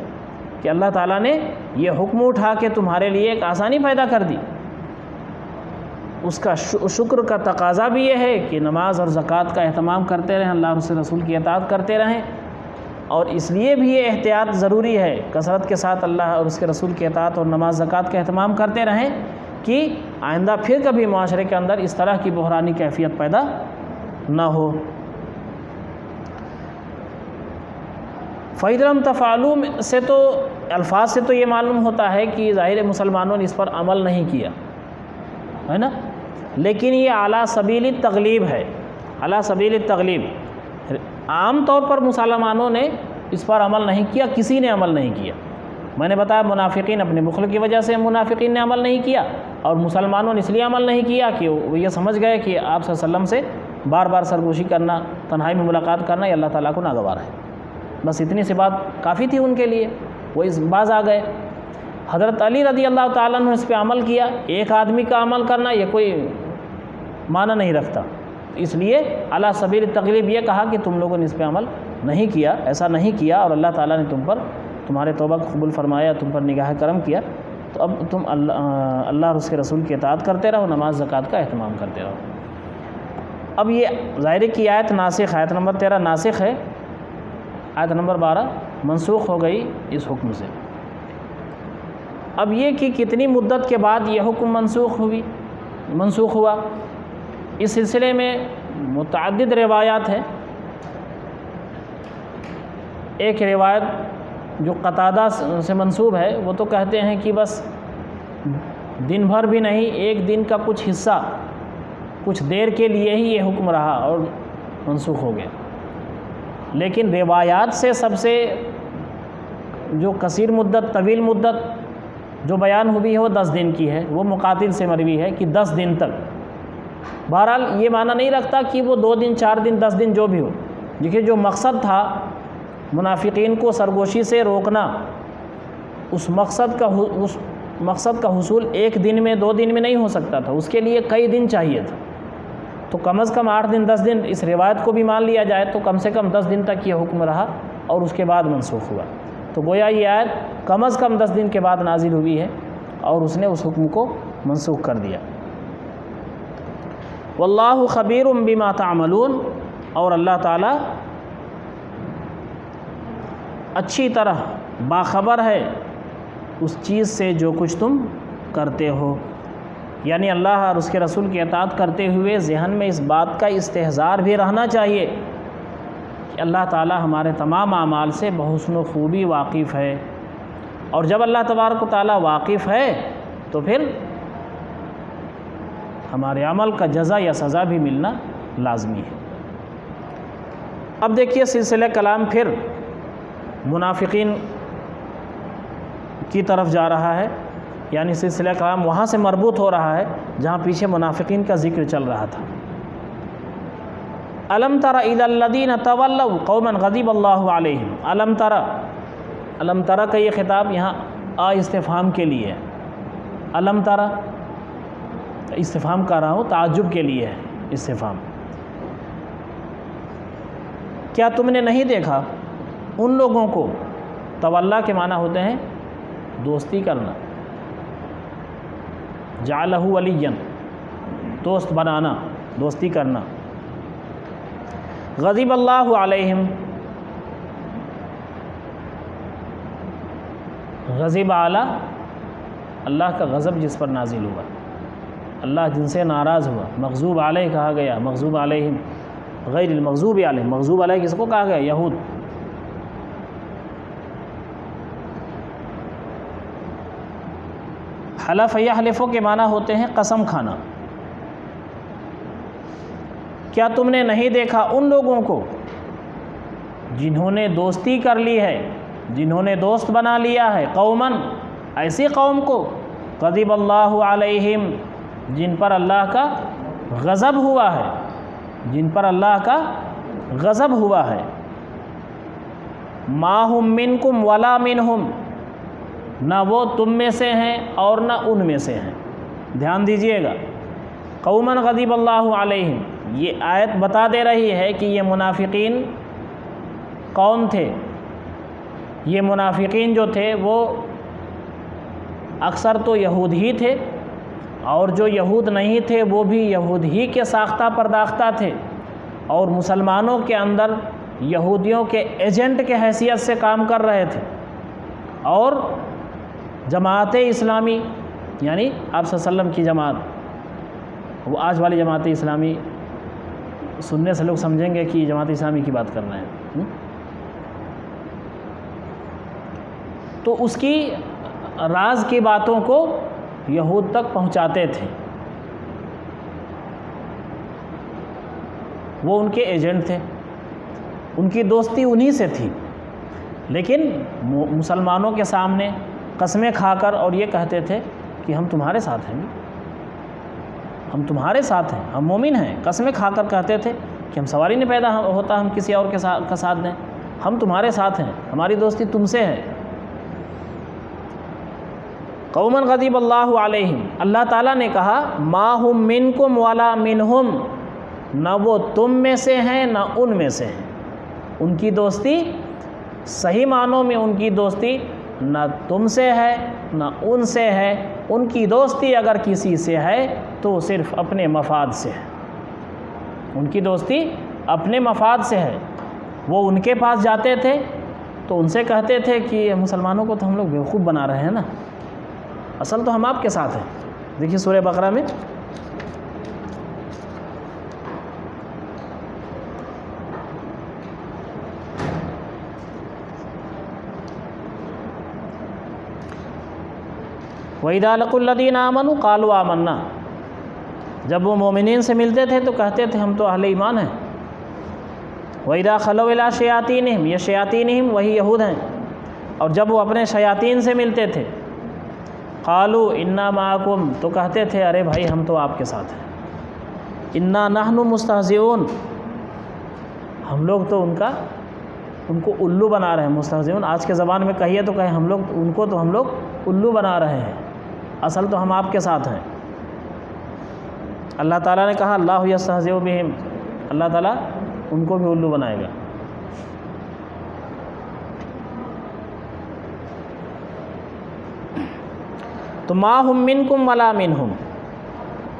کہ اللہ تعالیٰ نے یہ حکم اٹھا کے تمہارے لیے ایک آسانی پیدا کر دی، اس کا شکر کا تقاضا بھی یہ ہے کہ نماز اور زکوٰۃ کا اہتمام کرتے رہیں، اللہ اور اس رسول کی اطاعت کرتے رہیں، اور اس لیے بھی یہ احتیاط ضروری ہے، کثرت کے ساتھ اللہ اور اس کے رسول کی اطاعت اور نماز زکوٰۃ کا اہتمام کرتے رہیں کہ آئندہ پھر کبھی معاشرے کے اندر اس طرح کی بحرانی کیفیت پیدا نہ ہو۔ فَإِذْ لَمْ تَفْعَلُوا سے تو الفاظ سے تو یہ معلوم ہوتا ہے کہ ظاہر مسلمانوں نے اس پر عمل نہیں کیا ہے نا، لیکن یہ اعلیٰ سبیل التغلیب ہے، اعلیٰ سبیل التغلیب، عام طور پر مسلمانوں نے اس پر عمل نہیں کیا، کسی نے عمل نہیں کیا۔ میں نے بتایا منافقین اپنے بخل کی وجہ سے منافقین نے عمل نہیں کیا، اور مسلمانوں نے اس لیے عمل نہیں کیا کہ وہ یہ سمجھ گئے کہ آپ صلی اللہ علیہ وسلم سے بار بار سرگوشی کرنا، تنہائی میں ملاقات کرنا یہ اللہ تعالیٰ کو ناگوار ہے، بس اتنی سی بات کافی تھی ان کے لیے، وہ اس باز آ گئے۔ حضرت علی رضی اللہ تعالیٰ نے اس پہ عمل کیا، ایک آدمی کا عمل کرنا یہ کوئی معنی نہیں رکھتا، اس لیے اعلیٰ سبیل التغلیب یہ کہا کہ تم لوگوں نے اس پہ عمل نہیں کیا، ایسا نہیں کیا، اور اللہ تعالیٰ نے تمہارے توبہ کو قبول فرمایا، تم پر نگاہ کرم کیا، تو اب تم اللہ اور اس کے رسول کی اطاعت کرتے رہو، نماز زکوٰۃ کا اہتمام کرتے رہو۔ اب یہ ظاہر کی آیت ناسخ، آیت نمبر 13 ناسخ ہے، آیت نمبر 12 منسوخ ہو گئی اس حکم سے۔ اب یہ کہ کتنی مدت کے بعد یہ حکم منسوخ ہوا، اس سلسلے میں متعدد روایات ہیں. ایک روایت جو قتادہ سے منسوب ہے وہ تو کہتے ہیں کہ بس دن بھر بھی نہیں، ایک دن کا کچھ حصہ کچھ دیر کے لیے ہی یہ حکم رہا اور منسوخ ہو گیا. لیکن روایات سے سب سے جو کثیر مدت، طویل مدت جو بیان ہوئی ہے وہ 10 دن کی ہے. وہ مقاتل سے مروی ہے کہ 10 دن تک. بہرحال یہ معنی نہیں رکھتا کہ وہ 2 دن 4 دن 10 دن جو بھی ہو. دیکھیے جو مقصد تھا منافقین کو سرگوشی سے روکنا، اس مقصد کا حصول ایک دن میں 2 دن میں نہیں ہو سکتا تھا، اس کے لیے کئی دن چاہیے تھا. تو کم از کم 8 دن 10 دن اس روایت کو بھی مان لیا جائے تو کم سے کم 10 دن تک یہ حکم رہا اور اس کے بعد منسوخ ہوا. تو گویا یہ آیت کم از کم 10 دن کے بعد نازل ہوئی ہے اور اس نے اس حکم کو منسوخ کر دیا. واللہ خبیر بما تعملون، اور اللہ تعالیٰ اچھی طرح باخبر ہے اس چیز سے جو کچھ تم کرتے ہو. یعنی اللہ اور اس کے رسول کی اطاعت کرتے ہوئے ذہن میں اس بات کا استحضار بھی رہنا چاہیے کہ اللہ تعالیٰ ہمارے تمام اعمال سے بحسن و خوبی واقف ہے. اور جب اللہ تبارک و تعالیٰ واقف ہے تو پھر ہمارے عمل کا جزا یا سزا بھی ملنا لازمی ہے. اب دیکھیے سلسلہ کلام پھر منافقین کی طرف جا رہا ہے. یعنی سلسلہ کلام وہاں سے مربوط ہو رہا ہے جہاں پیچھے منافقین کا ذکر چل رہا تھا. الم تر الی الذین تولوا قوما غضب اللہ علیہم. الم تر کا یہ خطاب یہاں استفہام کے لیے ہے. الم تر استفہام کر رہا ہوں، تعجب کے لیے ہے استفہام. کیا تم نے نہیں دیکھا ان لوگوں کو؟ تولا کے معنی ہوتے ہیں دوستی کرنا، جعلہ ولیا، دوست بنانا، دوستی کرنا. غضب اللہ علیہم، غضب اعلیٰ، اللہ کا غضب جس پر نازل ہوا، اللہ جن سے ناراض ہوا. مغضوب علیہ کہا گیا، مغضوب علیہم، غیر المغضوب علیہ. مغضوب علیہ کس کو کہا گیا؟ یہود. حلف یحلف کے معنی ہوتے ہیں قسم کھانا. کیا تم نے نہیں دیکھا ان لوگوں کو جنہوں نے دوستی کر لی ہے، جنہوں نے دوست بنا لیا ہے، قومن، ایسی قوم کو، غضب اللہ علیہم، جن پر اللہ کا غضب ہوا ہے، جن پر اللہ کا غضب ہوا ہے. ما ہم منکم ولا منہم، نہ وہ تم میں سے ہیں اور نہ ان میں سے ہیں. دھیان دیجئے گا، قومن غضب اللہ علیہم، یہ آیت بتا دے رہی ہے کہ یہ منافقین کون تھے. یہ منافقین جو تھے وہ اکثر تو یہود ہی تھے، اور جو یہود نہیں تھے وہ بھی یہود ہی کے ساختہ پرداختہ تھے، اور مسلمانوں کے اندر یہودیوں کے ایجنٹ کے حیثیت سے کام کر رہے تھے. اور جماعت اسلامی، یعنی آپ صلی اللہ علیہ وسلم کی جماعت، وہ آج والی جماعت اسلامی سننے سے لوگ سمجھیں گے کہ جماعت اسلامی کی بات کر رہے ہیں، تو اس کی راز کی باتوں کو یہود تک پہنچاتے تھے. وہ ان کے ایجنٹ تھے، ان کی دوستی انہی سے تھی. لیکن مسلمانوں کے سامنے قسمیں کھا کر اور یہ کہتے تھے کہ ہم تمہارے ساتھ ہیں، ہم تمہارے ساتھ ہیں، ہم مومن ہیں. قسمیں کھا کر کہتے تھے کہ ہم سوال ہی نہیں پیدا ہوتا ہم کسی اور کا ساتھ دیں، ہم تمہارے ساتھ ہیں، ہماری دوستی تم سے ہے. قومن غضب اللہ علیہم، اللہ تعالیٰ نے کہا ما ہم منکم ولا منہم، نہ وہ تم میں سے ہیں نہ ان میں سے ہیں. ان کی دوستی صحیح معنوں میں ان کی دوستی نہ تم سے ہے نہ ان سے ہے. ان کی دوستی اگر کسی سے ہے تو صرف اپنے مفاد سے ہے. ان کی دوستی اپنے مفاد سے ہے. وہ ان کے پاس جاتے تھے تو ان سے کہتے تھے کہ مسلمانوں کو تو ہم لوگ بیوقوف بنا رہے ہیں نا، اصل تو ہم آپ کے ساتھ ہیں. دیکھیے سورہ بقرہ میں وَإِذَا لَقُوا الَّذِينَ آمَنُوا قَالُوا آمَنَّا، جب وہ مومنین سے ملتے تھے تو کہتے تھے ہم تو اہل ایمان ہیں۔ وَإِذَا خَلَوْا إِلَىٰ شَيَاطِينِهِمْ، یہ شیاطینہم وہی یہود ہیں، اور جب وہ اپنے شیاطین سے ملتے تھے قَالُوا إِنَّا مَعَكُمْ، تو کہتے تھے ارے بھائی ہم تو آپ کے ساتھ ہیں۔ إِنَّا نَحْنُ مُسْتَهْزِئُونَ، ہم لوگ تو ان کو الو بنا رہے ہیں۔ مستہزئون آج کے زبان میں کہیے تو کہیں ہم لوگ ان کو تو ہم لوگ الو بنا رہے ہیں، اصل تو ہم آپ کے ساتھ ہیں۔ اللہ تعالیٰ نے کہا اللہ یستہزئ بہم، اللہ تعالیٰ ان کو بھی الو بنائے گا۔ تو ما ہم منکم ولا منہم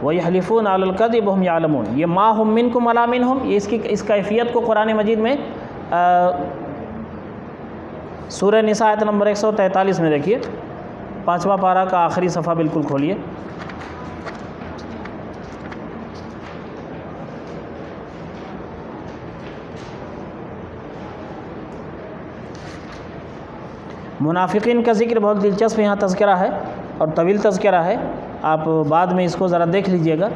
وَيَحْلِفُونَ عَلَى الْكَذِبِ وَهُمْ يَعْلَمُونَ، یہ ما ہم منکم ولا منہم، یہ اس کیفیت کو قرآن مجید میں سورہ نساء آیت نمبر 143 میں دیکھیے، 5واں پارہ کا آخری صفحہ بالکل کھولیے۔ منافقین کا ذکر بہت دلچسپ یہاں تذکرہ ہے اور طویل تذکرہ ہے، آپ بعد میں اس کو ذرا دیکھ لیجئے گا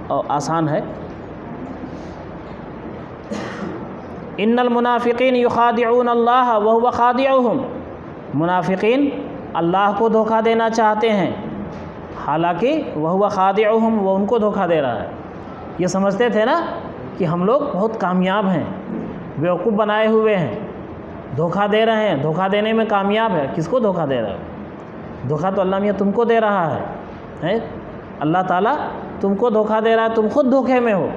اور آسان ہے۔ ان المنافقین یخادعون اللہ وہو خادعہم، منافقین اللہ کو دھوکہ دینا چاہتے ہیں حالانکہ وہو خادعہم، وہ ان کو دھوکہ دے رہا ہے۔ یہ سمجھتے تھے نا کہ ہم لوگ بہت کامیاب ہیں، بیوقوف بنائے ہوئے ہیں، دھوکہ دے رہے ہیں، دھوکہ دینے میں کامیاب ہے۔ کس کو دھوکہ دے رہا ہے؟ دھوکہ تو اللہ میاں تم کو دے رہا ہے، اللہ تعالیٰ تم کو دھوکہ دے رہا ہے، تم خود دھوکے میں ہو۔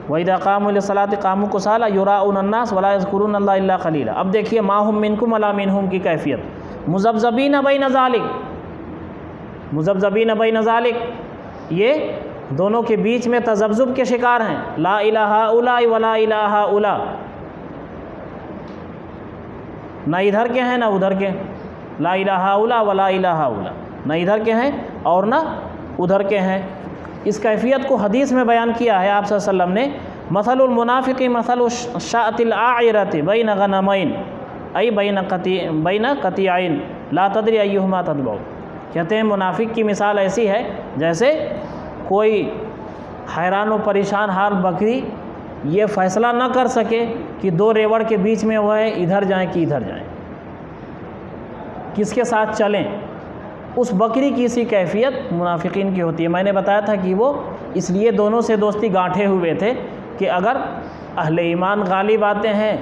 وَإِذَا قَامُوا لِلصَّلَاةِ قَامُوا كُسَالَىٰ يُرَاءُونَ النَّاسَ وَلَا يَذْكُرُونَ اللَّهَ إِلَّا قَلِيلًا۔ اب دیکھیے ما ہم منکم ولا منہم کی کیفیت، مذبذبین بین ذالک، مذبذبین بین ذالک، یہ دونوں کے بیچ میں تذبذب کے شکار ہیں، لا الہ الا ولا الہ الا، نہ ادھر کے ہیں نہ ادھر کے، لا الہ الا ولا الہ الا، نہ ادھر کے ہیں اور نہ ادھر کے ہیں۔ اس کیفیت کو حدیث میں بیان کیا ہے آپ صلی اللہ علیہ وسلم نے، مثل المنافق مثل الشاة العائرة بین غنمین، ای بین قطیعین لا تدری ایہما تتبع، کہتے ہیں منافق کی مثال ایسی ہے جیسے کوئی حیران و پریشان حال بکری یہ فیصلہ نہ کر سکے کہ دو ریوڑ کے بیچ میں وہ ہے ادھر جائیں کہ ادھر جائیں، کس کے ساتھ چلیں، اس بکری کی سی کیفیت منافقین کی ہوتی ہے۔ میں نے بتایا تھا کہ وہ اس لیے دونوں سے دوستی گانٹھے ہوئے تھے کہ اگر اہل ایمان غالب آتے ہیں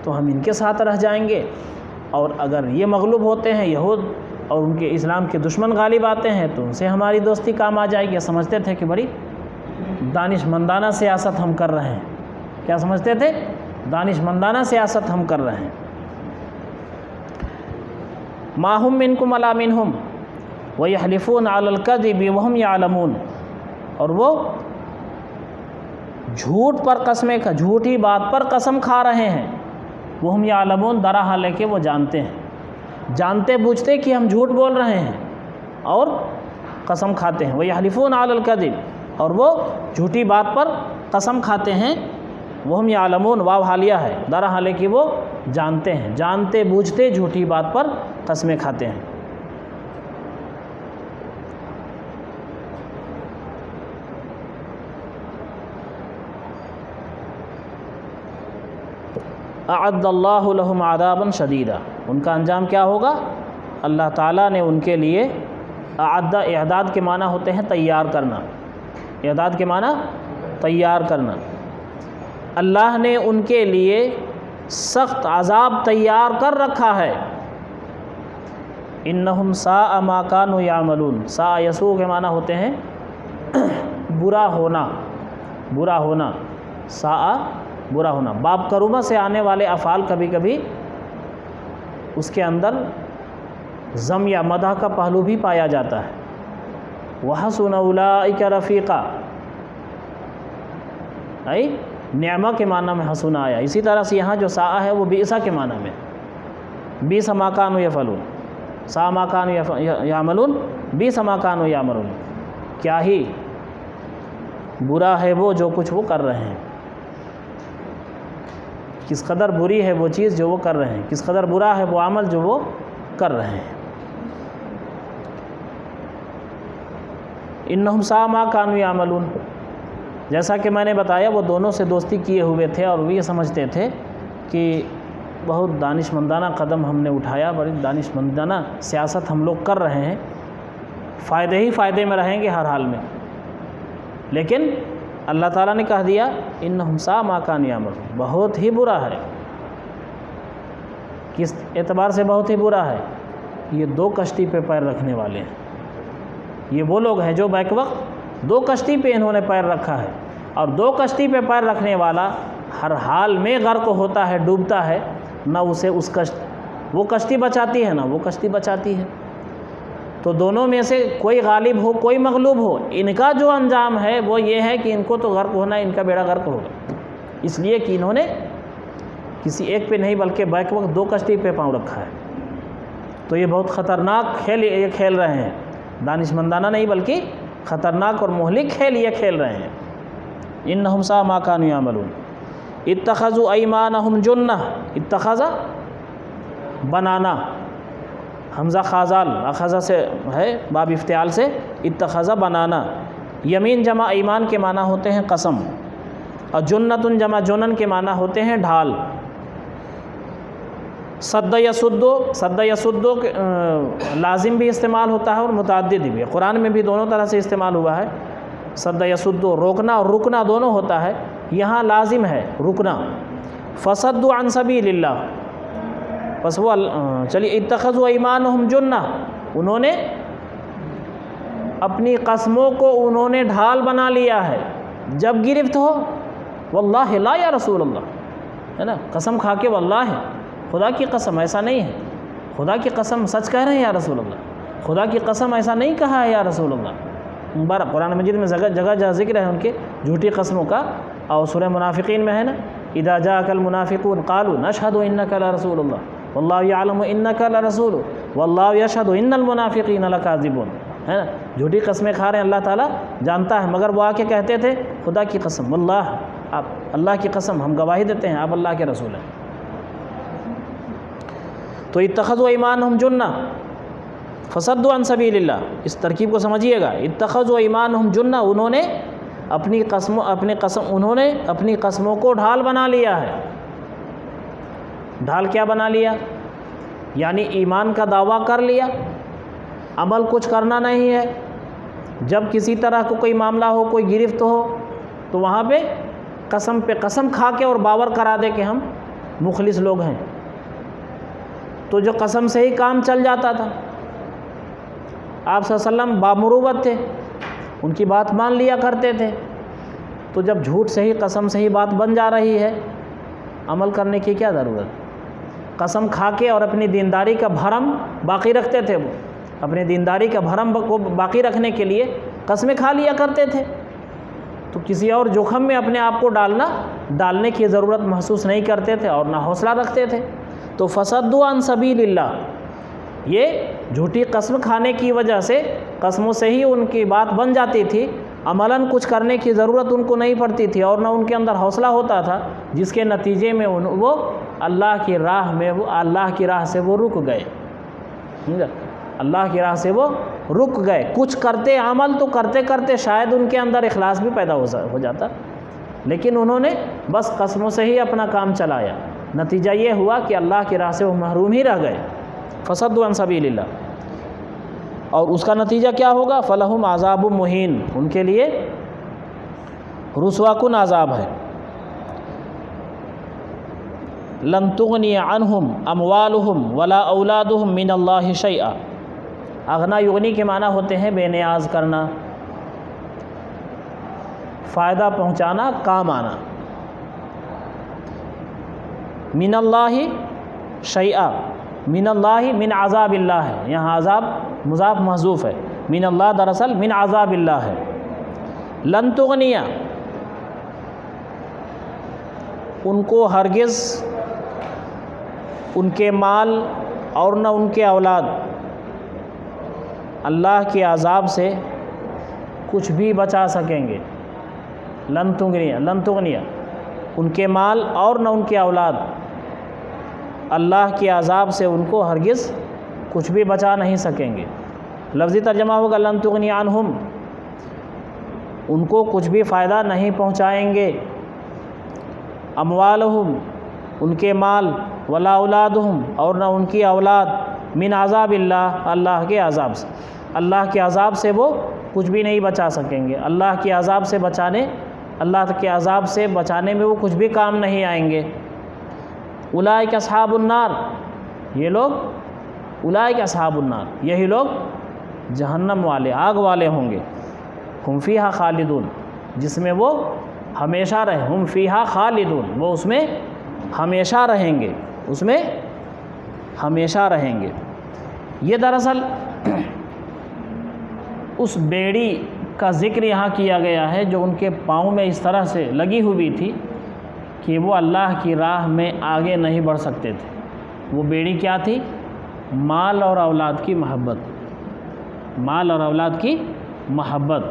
تو ہم ان کے ساتھ رہ جائیں گے، اور اگر یہ مغلوب ہوتے ہیں یہود اور ان کے اسلام کے دشمن غالب آتے ہیں تو ان سے ہماری دوستی کام آ جائے گی۔ سمجھتے تھے کہ بڑی دانش مندانہ سیاست ہم کر رہے ہیں، کیا سمجھتے تھے؟ دانش مندانہ سیاست ہم کر رہے ہیں۔ ما ہم منکم ولا منہم وَيَحْلِفُونَ عَلَى الْكَذِبِ وَهُمْ يَعْلَمُونَ، اور وہ جھوٹ پر قسمیں، جھوٹی بات پر قسم کھا رہے ہیں، وَهُمْ يَعْلَمُونَ، درا حال ہے کہ وہ جانتے ہیں، جانتے بوجھتے کہ ہم جھوٹ بول رہے ہیں اور قسم کھاتے ہیں۔ وَيَحْلِفُونَ عَلَى الْكَذِبِ، اور وہ جھوٹی بات پر قسم کھاتے ہیں، وَهُمْ يَعْلَمُونَ، واو حالیہ ہے، درا حال ہے کہ وہ جانتے ہیں، جانتے بوجھتے جھوٹی بات پر قسمیں کھاتے ہیں۔ اعد اللہ لہم عذابا شدیدا، ان کا انجام کیا ہوگا؟ اللہ تعالیٰ نے ان کے لیے اعداد کے معنی ہوتے ہیں تیار کرنا، اعداد کے معنی تیار کرنا، اللہ نے ان کے لیے سخت عذاب تیار کر رکھا ہے۔ انہم ساء ما کانوا یعملون، ساء یسوء کے معنی ہوتے ہیں برا ہونا، برا ہونا، ساء برا ہونا۔ باب کرومہ سے آنے والے افعال کبھی کبھی اس کے اندر ضم یا مدح کا پہلو بھی پایا جاتا ہے۔ وَحَسُنَ أُولَئِكَ رَفِيقًا، نعمہ کے معنی میں حسن آیا، اسی طرح سے یہاں جو ساء ہے وہ بئس کے معنی میں، بئس ما کانوا یفعلون، ساء ما کانوا یعملون، بئس ما کانوا یعملون، کیا ہی برا ہے وہ جو کچھ وہ کر رہے ہیں، کس قدر بری ہے وہ چیز جو وہ کر رہے ہیں، کس قدر برا ہے وہ عمل جو وہ کر رہے ہیں۔ انہم ساء ما کانوا یعملون، جیسا کہ میں نے بتایا وہ دونوں سے دوستی کیے ہوئے تھے اور وہ یہ سمجھتے تھے کہ بہت دانشمندانہ قدم ہم نے اٹھایا، بڑی دانشمندانہ سیاست ہم لوگ کر رہے ہیں، فائدے ہی فائدے میں رہیں گے ہر حال میں، لیکن اللہ تعالیٰ نے کہہ دیا انہم ساء ما کانوا یعملون، بہت ہی برا ہے۔ کس اعتبار سے بہت ہی برا ہے؟ یہ دو کشتی پہ پیر رکھنے والے ہیں، یہ وہ لوگ ہیں جو بیک وقت دو کشتی پہ انہوں نے پیر رکھا ہے، اور دو کشتی پہ پیر رکھنے والا ہر حال میں غرق ہوتا ہے، ڈوبتا ہے، نہ اسے وہ کشتی بچاتی ہے نہ وہ کشتی بچاتی ہے۔ تو دونوں میں سے کوئی غالب ہو کوئی مغلوب ہو، ان کا جو انجام ہے وہ یہ ہے کہ ان کو تو غرق ہونا ہے، ان کا بیڑا غرق ہوگا، اس لیے کہ انہوں نے کسی ایک پہ نہیں بلکہ بیک وقت دو کشتی پہ پاؤں رکھا ہے۔ تو یہ بہت خطرناک کھیل یہ کھیل رہے ہیں، دانشمندانہ نہیں بلکہ خطرناک اور مہلک کھیل یہ کھیل رہے ہیں۔ انہم ساء ما کانوا یعملون اتخذوا ایمانہم جنہ، اتخذ بنانا، حمزہ خازال اخذ سے ہے باب افتعال سے، اتخذ بنانا، یمین جمع ایمان کے معنی ہوتے ہیں قسم، اور جنتن جمع جنن کے معنی ہوتے ہیں ڈھال۔ صد یصدو لازم بھی استعمال ہوتا ہے اور متعدد بھی، قرآن میں بھی دونوں طرح سے استعمال ہوا ہے۔ صد یصدو روکنا اور رکنا دونوں ہوتا ہے، یہاں لازم ہے رکنا۔ فصدوا عن سبیل اللہ، بس وہ چلیے اتخذوا ایمانہم جنہ، انہوں نے اپنی قسموں کو انہوں نے ڈھال بنا لیا ہے، جب گرفت ہو واللہ لا یا رسول اللہ، ہے نا، قسم کھا کے واللہ خدا کی قسم ایسا نہیں ہے، خدا کی قسم سچ کہہ رہے ہیں یا رسول اللہ، خدا کی قسم ایسا نہیں کہا ہے یا رسول اللہ۔ مبارک قرآن مجید میں جگہ جگہ ذکر ہے ان کے جھوٹی قسموں کا، اور سورہ منافقین میں ہے نا، اذا جاءک المنافقون قالوا نشهد انک لرسول اللہ واللہ یعلم انک لرسول واللہ یشهد ان المنافقین لکاذبون، ہے نا، جھوٹی قسمیں کھا رہے ہیں، اللہ تعالیٰ جانتا ہے، مگر وہ آ کے کہتے تھے خدا کی قسم، واللہ آپ اللہ کی قسم ہم گواہی دیتے ہیں آپ اللہ کے رسول ہیں۔ تو اتخذوا ایمانہم جنہ فصدوا عن سبیل اللہ، اس ترکیب کو سمجھیے گا، اتخذوا ایمانہم جنہ، انہوں نے اپنی قسموں کو ڈھال بنا لیا ہے۔ ڈھال کیا بنا لیا؟ یعنی ایمان کا دعویٰ کر لیا، عمل کچھ کرنا نہیں ہے، جب کسی طرح کو کوئی معاملہ ہو کوئی گرفت ہو تو وہاں پہ قسم کھا کے اور باور کرا دے کہ ہم مخلص لوگ ہیں، تو جو قسم سے ہی کام چل جاتا تھا۔ آپ صلی اللہ علیہ وسلم بامروت تھے، ان کی بات مان لیا کرتے تھے، تو جب جھوٹ سے ہی قسم سے ہی بات بن جا رہی ہے، عمل کرنے کی کیا ضرورت؟ قسم کھا کے اور اپنی دینداری کا بھرم باقی رکھتے تھے، وہ اپنی دینداری کا بھرم کو باقی رکھنے کے لیے قسمیں کھا لیا کرتے تھے، تو کسی اور جوخم میں اپنے آپ کو ڈالنے کی ضرورت محسوس نہیں کرتے تھے اور نہ حوصلہ رکھتے تھے۔ تو فصدوا عن سبیل اللہ، یہ جھوٹی قسم کھانے کی وجہ سے قسموں سے ہی ان کی بات بن جاتی تھی، عملاً کچھ کرنے کی ضرورت ان کو نہیں پڑتی تھی اور نہ ان کے اندر حوصلہ ہوتا تھا، جس کے نتیجے میں وہ اللہ کی راہ سے وہ رک گئے، اللہ کی راہ سے وہ رک گئے۔ کچھ کرتے عمل تو کرتے کرتے شاید ان کے اندر اخلاص بھی پیدا ہو جاتا، لیکن انہوں نے بس قسموں سے ہی اپنا کام چلایا، نتیجہ یہ ہوا کہ اللہ کی راہ سے وہ محروم ہی رہ گئے۔ فصدوا عن سبیل اللہ، اور اس کا نتیجہ کیا ہوگا؟ فلہم عذاب مہین، ان کے لیے رسوا کن عذاب ہے۔ لن تغنی عنہم اموالہم ولا اولادہم من اللہ شیئا، اغنا یغنی کے معنی ہوتے ہیں بے نیاز کرنا، فائدہ پہنچانا، کام آنا۔ من اللہ شیئا، من اللہ من عذاب اللہ ہے، یہاں عذاب مضاف محذوف ہے، من اللہ دراصل من عذاب اللہ ہے۔ لن تغنیہ، ان کو ہرگز ان کے مال اور نہ ان کے اولاد اللہ کے عذاب سے کچھ بھی بچا سکیں گے۔ لن تغنیہ، ان کے مال اور نہ ان کے اولاد اللہ کے عذاب سے ان کو ہرگز کچھ بھی بچا نہیں سکیں گے۔ لفظی ترجمہ ہوگا لن تغنی عنہم ان کو کچھ بھی فائدہ نہیں پہنچائیں گے۔ اموالہم، ان کے مال، ولا اولادہم، اور نہ ان کی اولاد، من عذاب اللہ، اللہ کے عذاب سے، اللہ کے عذاب سے وہ کچھ بھی نہیں بچا سکیں گے۔ اللہ کے عذاب سے بچانے میں وہ کچھ بھی کام نہیں آئیں گے۔ اولئک اصحاب النار، یہ لوگ، اولئک اصحاب النار، یہی لوگ جہنم والے، آگ والے ہوں گے۔ ہم فیہا خالدون، جس میں وہ ہمیشہ رہیں، ہم فیہا خالدون، وہ اس میں ہمیشہ رہیں گے، اس میں ہمیشہ رہیں گے۔ یہ دراصل اس بیڑی کا ذکر یہاں کیا گیا ہے جو ان کے پاؤں میں اس طرح سے لگی ہوئی تھی کہ وہ اللہ کی راہ میں آگے نہیں بڑھ سکتے تھے۔ وہ بیڑی کیا تھی؟ مال اور اولاد کی محبت، مال اور اولاد کی محبت۔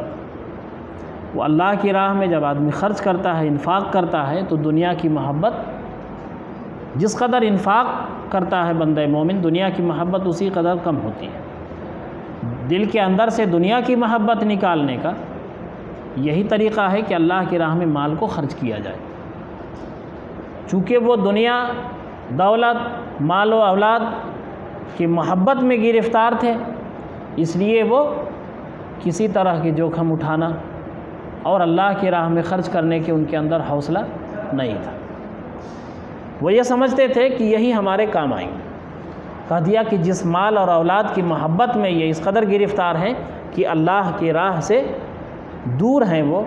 وہ اللہ کی راہ میں جب آدمی خرچ کرتا ہے، انفاق کرتا ہے، تو دنیا کی محبت، جس قدر انفاق کرتا ہے بندہ مومن، دنیا کی محبت اسی قدر کم ہوتی ہے۔ دل کے اندر سے دنیا کی محبت نکالنے کا یہی طریقہ ہے کہ اللہ کی راہ میں مال کو خرچ کیا جائے۔ چونکہ وہ دنیا، دولت، مال و اولاد کی محبت میں گرفتار تھے، اس لیے وہ کسی طرح کی جوخم اٹھانا اور اللہ کی راہ میں خرچ کرنے کے ان کے اندر حوصلہ نہیں تھا۔ وہ یہ سمجھتے تھے کہ یہی ہمارے کام آئیں گے۔ کہہ دیا کہ جس مال اور اولاد کی محبت میں یہ اس قدر گرفتار ہیں کہ اللہ کی راہ سے دور ہیں، وہ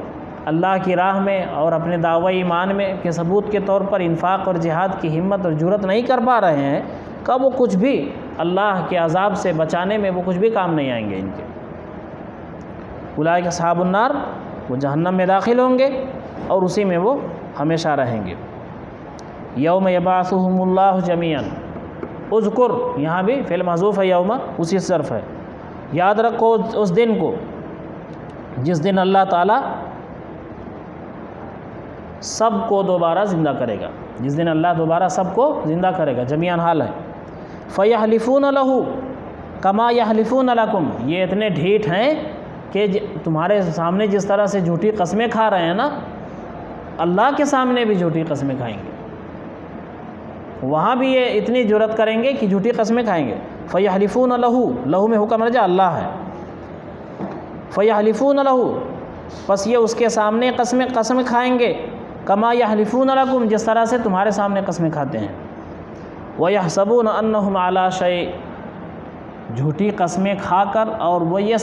اللہ کی راہ میں اور اپنے دعوی ایمان میں کے ثبوت کے طور پر انفاق اور جہاد کی ہمت اور جرأت نہیں کر پا رہے ہیں، کہ وہ کچھ بھی اللہ کے عذاب سے بچانے میں وہ کچھ بھی کام نہیں آئیں گے ان کے۔ اولئک اصحاب النار، وہ جہنم میں داخل ہوں گے اور اسی میں وہ ہمیشہ رہیں گے۔ یوم یبعثہم اللہ جمیعا، اذکر، یہاں بھی فعل محذوف ہے، یوم اسی صرف ہے۔ یاد رکھو اس دن کو جس دن اللہ تعالیٰ سب کو دوبارہ زندہ کرے گا، جس دن اللہ دوبارہ سب کو زندہ کرے گا، جمیعاً حال ہے۔ فَيَحْلِفُونَ لَهُ كَمَا يَحْلِفُونَ لَكُمْ، یہ اتنے ڈھیٹ ہیں کہ تمہارے سامنے جس طرح سے جھوٹی قسمیں کھا رہے ہیں نا، اللہ کے سامنے بھی جھوٹی قسمیں کھائیں گے، وہاں بھی یہ اتنی جرأت کریں گے کہ جھوٹی قسمیں کھائیں گے۔ فَيَحْلِفُونَ لَهُ، لہو میں حکم رجا اللہ ہے، فَيَحْلِفُونَ لَهُ، پس یہ اس کے سامنے قسمیں کھائیں گے، کما یحلفون لکم، جس طرح سے تمہارے سامنے قسمیں کھاتے ہیں۔ وَيَحْسَبُونَ أَنَّهُمْ عَلَىٰ شَيْءٍ، جھوٹی قسمیں کھا کر اور وہ یہ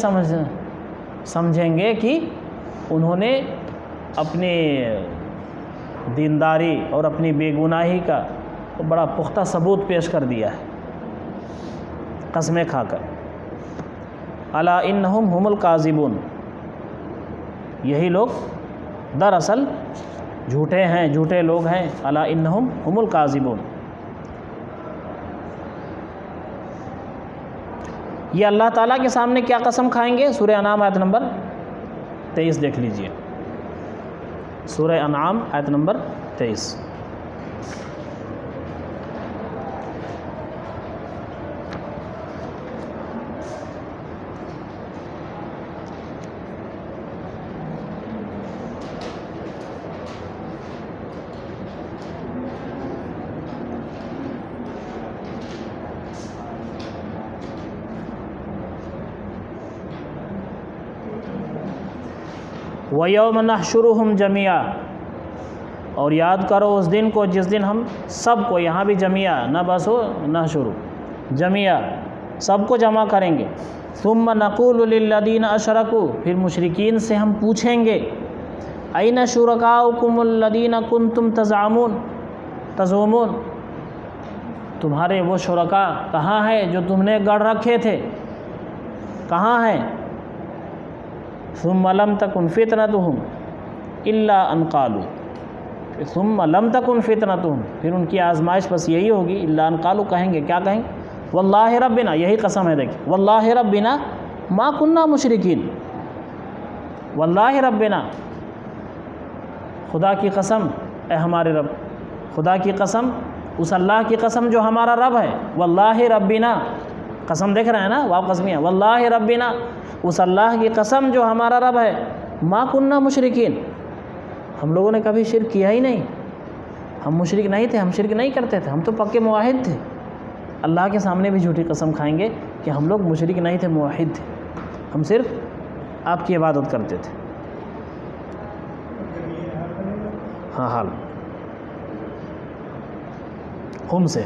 سمجھیں گے کہ انہوں نے اپنی دینداری اور اپنی بے گناہی کا بڑا پختہ ثبوت پیش کر دیا ہے قسمیں کھا کر۔ الا انہم ہم الکاذبون، یہی لوگ دراصل جھوٹے ہیں، جھوٹے لوگ ہیں۔ الا انہم ہم الکاذبون، یہ اللہ تعالیٰ کے سامنے کیا قسم کھائیں گے؟ سورہ انعام آیت نمبر 23 دیکھ لیجئے، سورہ انعام آیت نمبر 23۔ وَيَوْمَ نَحْشُرُهُمْ جَمِيعًا، اور یاد کرو اس دن کو جس دن ہم سب کو، یہاں بھی جميعا، نہ بس ہو نہ شروع، جميعا سب کو جمع کریں گے۔ ثُمَّ نَقُولُ لِلَّذِينَ أَشْرَكُوا، پھر مشرکین سے ہم پوچھیں گے، أَيْنَ شُرَكَاؤُكُمُ الَّذِينَ كُنْتُمْ تَزْعُمُونَ، تمہارے وہ شرکاء کہاں ہیں جو تم نے گڑھ رکھے تھے، کہاں ہیں؟ ثم لم تکن فتنتهم الا ان قالوا، ثم لم تکن فتنتهم، پھر ان کی آزمائش بس یہی ہوگی، الا ان قالوا، کہیں گے، کیا کہیں گے؟ واللہ ربنا، یہی قسم ہے، دیکھیں، واللہ ربنا ما کننا مشرکین، واللہ ربنا، خدا کی قسم اے ہمارے رب، خدا کی قسم، اس اللہ کی قسم جو ہمارا رب ہے، واللہ ربنا، قسم دیکھ رہے ہیں نا، واو قسمیہ، واللہ ربنا، اس اللہ کی قسم جو ہمارا رب ہے، ما کننا مشرکین، ہم لوگوں نے کبھی شرک کیا ہی نہیں، ہم مشرک نہیں تھے، ہم شرک نہیں کرتے تھے، ہم تو پکے موحد تھے۔ اللہ کے سامنے بھی جھوٹی قسم کھائیں گے کہ ہم لوگ مشرک نہیں تھے، موحد تھے، ہم صرف آپ کی عبادت کرتے تھے۔ ہاں حال ہم سے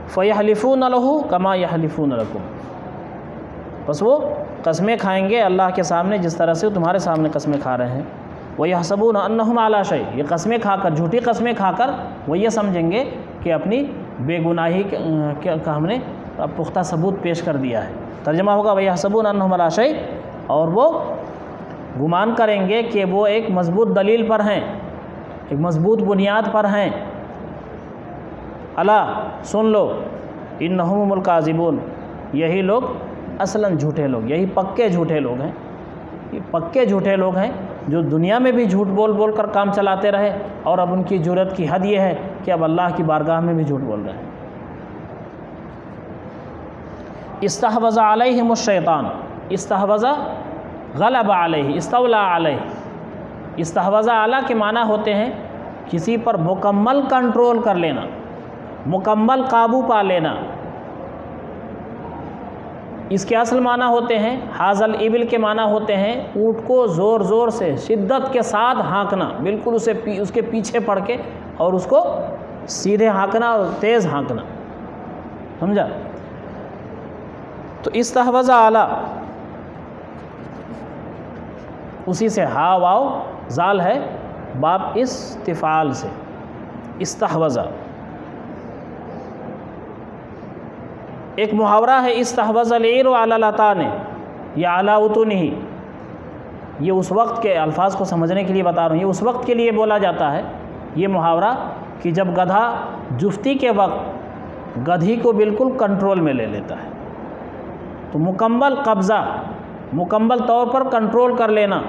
فَيَحْلِفُونَ لَهُ كَمَا يَحْلِفُونَ لَكُمْ، بس وہ قسمیں کھائیں گے اللہ کے سامنے جس طرح سے وہ تمہارے سامنے قسمیں کھا رہے ہیں۔ وَيَحْسَبُونَ أَنَّهُمْ عَلَىٰ شَيْءٍ، یہ قسمیں کھا کر، جھوٹی قسمیں کھا کر وہ یہ سمجھیں گے کہ اپنی بے گناہی کا ہم نے پختہ ثبوت پیش کر دیا ہے۔ ترجمہ ہوگا وَيَحْسَبُونَ أَنَّهُمْ عَلَىٰ شَيْءٍ، اور وہ گمان کریں گے کہ وہ ایک مضبوط دلیل پر ہیں، ایک مضبوط بنیاد پر ہیں۔ الا سن لو، انہم هم الکاذبون، یہی لوگ اصلاً جھوٹے لوگ، یہی پکے جھوٹے لوگ ہیں، یہ پکے جھوٹے لوگ ہیں جو دنیا میں بھی جھوٹ بول بول کر کام چلاتے رہے، اور اب ان کی جرأت کی حد یہ ہے کہ اب اللہ کی بارگاہ میں بھی جھوٹ بول رہے ہیں۔ استحوذ علیہم الشیطان، استحوذ غلب علیہ، استولا علیہ، استحوذ علی کے معنی ہوتے ہیں کسی پر مکمل کنٹرول کر لینا، مکمل قابو پا لینا۔ اس کے اصل معنی ہوتے ہیں حاز الابل کے معنی ہوتے ہیں اونٹ کو زور زور سے شدت کے ساتھ ہانکنا، بالکل اس کے پیچھے پڑ کے اور اس کو سیدھے ہانکنا اور تیز ہانکنا، سمجھا؟ تو استحوذ اعلیٰ اسی سے ہا واو زال ہے باب استفعال سے، استحوذ۔ ایک محاورہ ہے استحوذ العیر علی الاتان یا علی اتنہ، یہ اس وقت کے الفاظ کو سمجھنے کے لیے بتا رہا ہوں، یہ اس وقت کے لیے بولا جاتا ہے یہ محاورہ کہ جب گدھا جفتی کے وقت گدھی کو بالکل کنٹرول میں لے لیتا ہے، تو مکمل قبضہ، مکمل طور پر کنٹرول کر لینا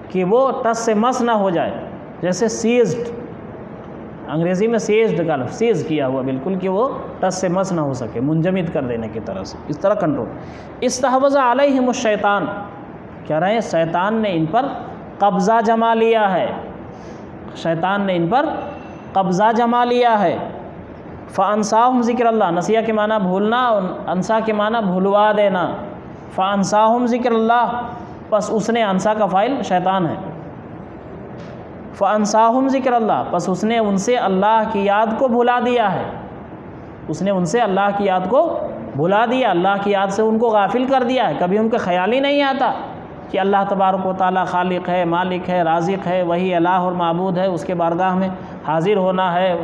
کہ وہ ٹس سے مس نہ ہو جائے، جیسے سیزڈ، انگریزی میں سیزڈ کا لفظ، سیز کیا ہوا بالکل کہ وہ ٹس سے مس نہ ہو سکے، منجمد کر دینے کی طرح سے، اس طرح کنٹرول۔ استحوذ علیہم الشیطان، کہہ رہے ہیں شیطان نے ان پر قبضہ جما لیا ہے، شیطان نے ان پر قبضہ جما لیا ہے۔ فانساہم ذکر اللہ، نسیہ کے معنی بھولنا، انسا کے معنی بھلوا دینا۔ فانساہم ذکر اللہ، پس اس نے، انسا کا فاعل شیطان ہے، فانساہم ذکر اللہ، پس اس نے ان سے اللہ کی یاد کو بھلا دیا ہے، اس نے ان سے اللہ کی یاد کو بھلا دیا، اللہ کی یاد سے ان کو غافل کر دیا ہے، کبھی ان کے خیال ہی نہیں آتا کہ اللہ تبارک و تعالیٰ خالق ہے، مالک ہے، رازق ہے، وہی الہ اور معبود ہے، اس کے بارگاہ میں حاضر ہونا ہے،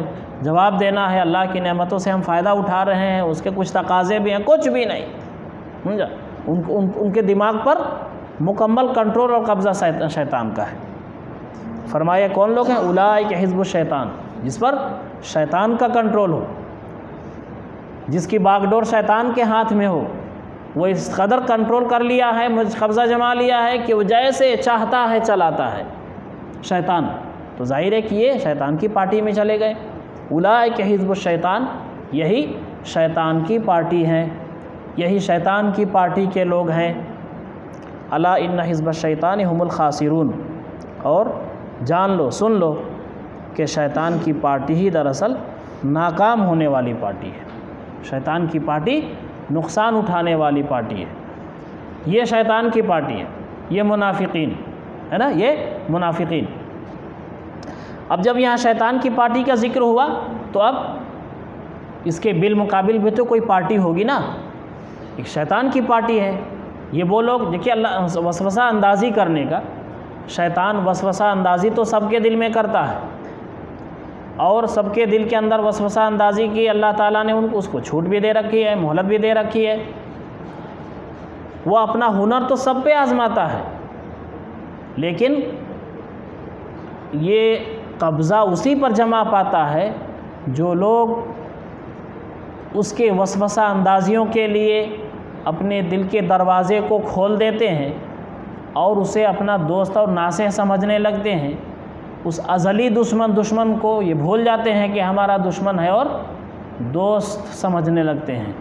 جواب دینا ہے، اللہ کی نعمتوں سے ہم فائدہ اٹھا رہے ہیں، اس کے کچھ تقاضے بھی ہیں، کچھ بھی نہیں، سمجھا؟ ان کے دماغ پر مکمل کنٹرول اور قبضہ شیطان کا ہے۔ فرمایا کون لوگ ہیں؟ اولئک حزب الشیطان، جس پر شیطان کا کنٹرول ہو، جس کی باغ ڈور شیطان کے ہاتھ میں ہو، وہ اس قدر کنٹرول کر لیا ہے، قبضہ جما لیا ہے کہ وہ جیسے چاہتا ہے چلاتا ہے شیطان، تو ظاہر ہے کہ یہ شیطان کی پارٹی میں چلے گئے۔ اولئک حزب الشیطان، یہی شیطان کی پارٹی ہیں، یہی شیطان کی پارٹی کے لوگ ہیں۔ الا ان حزب الشیطان هم الخاسرون، اور جان لو، سن لو کہ شیطان کی پارٹی ہی دراصل ناکام ہونے والی پارٹی ہے، شیطان کی پارٹی نقصان اٹھانے والی پارٹی ہے، یہ شیطان کی پارٹی ہے، یہ منافقین ہے نا، یہ منافقین۔ اب جب یہاں شیطان کی پارٹی کا ذکر ہوا تو اب اس کے بالمقابل بھی تو کوئی پارٹی ہوگی نا، ایک شیطان کی پارٹی ہے۔ یہ وہ لوگ، دیکھیے اللہ وسوسہ اندازی کرنے کا، شیطان وسوسہ اندازی تو سب کے دل میں کرتا ہے، اور سب کے دل کے اندر وسوسہ اندازی کی اللہ تعالیٰ نے اس کو چھوٹ بھی دے رکھی ہے، مہلت بھی دے رکھی ہے، وہ اپنا ہنر تو سب پہ آزماتا ہے، لیکن یہ قبضہ اسی پر جما پاتا ہے جو لوگ اس کے وسوسہ اندازیوں کے لیے اپنے دل کے دروازے کو کھول دیتے ہیں اور اسے اپنا دوست اور ناصح سمجھنے لگتے ہیں۔ اس ازلی دشمن کو یہ بھول جاتے ہیں کہ ہمارا دشمن ہے اور دوست سمجھنے لگتے ہیں،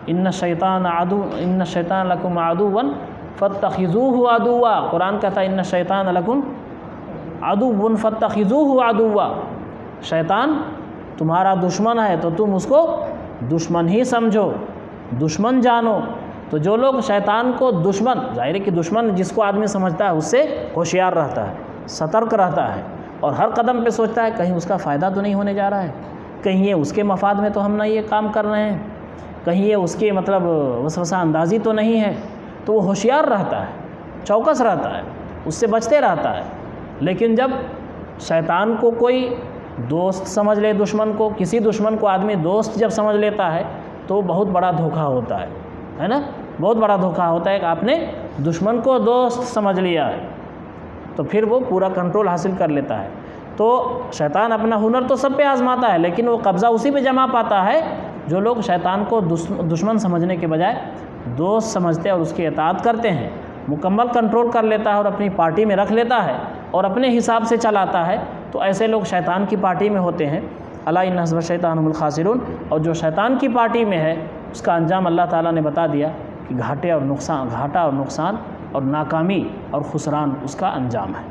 ان الشیطان لکم عدوا فاتخذوہ عدوا، قرآن کہتا ہے ان الشیطان لکم عدوا فاتخذوہ عدوا، شیطان تمہارا دشمن ہے تو تم اس کو دشمن ہی سمجھو، دشمن جانو۔ تو جو لوگ شیطان کو دشمن، ظاہر ہے کہ دشمن جس کو آدمی سمجھتا ہے اس سے ہوشیار رہتا ہے، سترک رہتا ہے، اور ہر قدم پہ سوچتا ہے کہیں اس کا فائدہ تو نہیں ہونے جا رہا ہے، کہیں یہ اس کے مفاد میں تو ہم نہ یہ کام کر رہے ہیں، کہیں یہ اس کے مطلب وسوسہ اندازی تو نہیں ہے، تو وہ ہوشیار رہتا ہے، چوکس رہتا ہے، اس سے بچتے رہتا ہے۔ لیکن جب شیطان کو کوئی دوست سمجھ لے، دشمن کو، کسی دشمن کو آدمی دوست جب سمجھ لیتا ہے تو بہت بڑا دھوکہ ہوتا ہے نا، بہت بڑا دھوکہ ہوتا ہے کہ آپ نے دشمن کو دوست سمجھ لیا ہے، تو پھر وہ پورا کنٹرول حاصل کر لیتا ہے۔ تو شیطان اپنا ہنر تو سب پہ آزماتا ہے، لیکن وہ قبضہ اسی پہ جما پاتا ہے جو لوگ شیطان کو دشمن سمجھنے کے بجائے دوست سمجھتے اور اس کی اطاعت کرتے ہیں، مکمل کنٹرول کر لیتا ہے اور اپنی پارٹی میں رکھ لیتا ہے اور اپنے حساب سے چلاتا ہے، تو ایسے لوگ شیطان کی پارٹی میں ہوتے ہیں۔ الا ان حزب الشیطان هم الخاسرون، اور جو شیطان کی پارٹی میں ہے اس کا انجام اللہ تعالیٰ نے بتا دیا کہ گھاٹا اور نقصان اور ناکامی اور خسران اس کا انجام ہے۔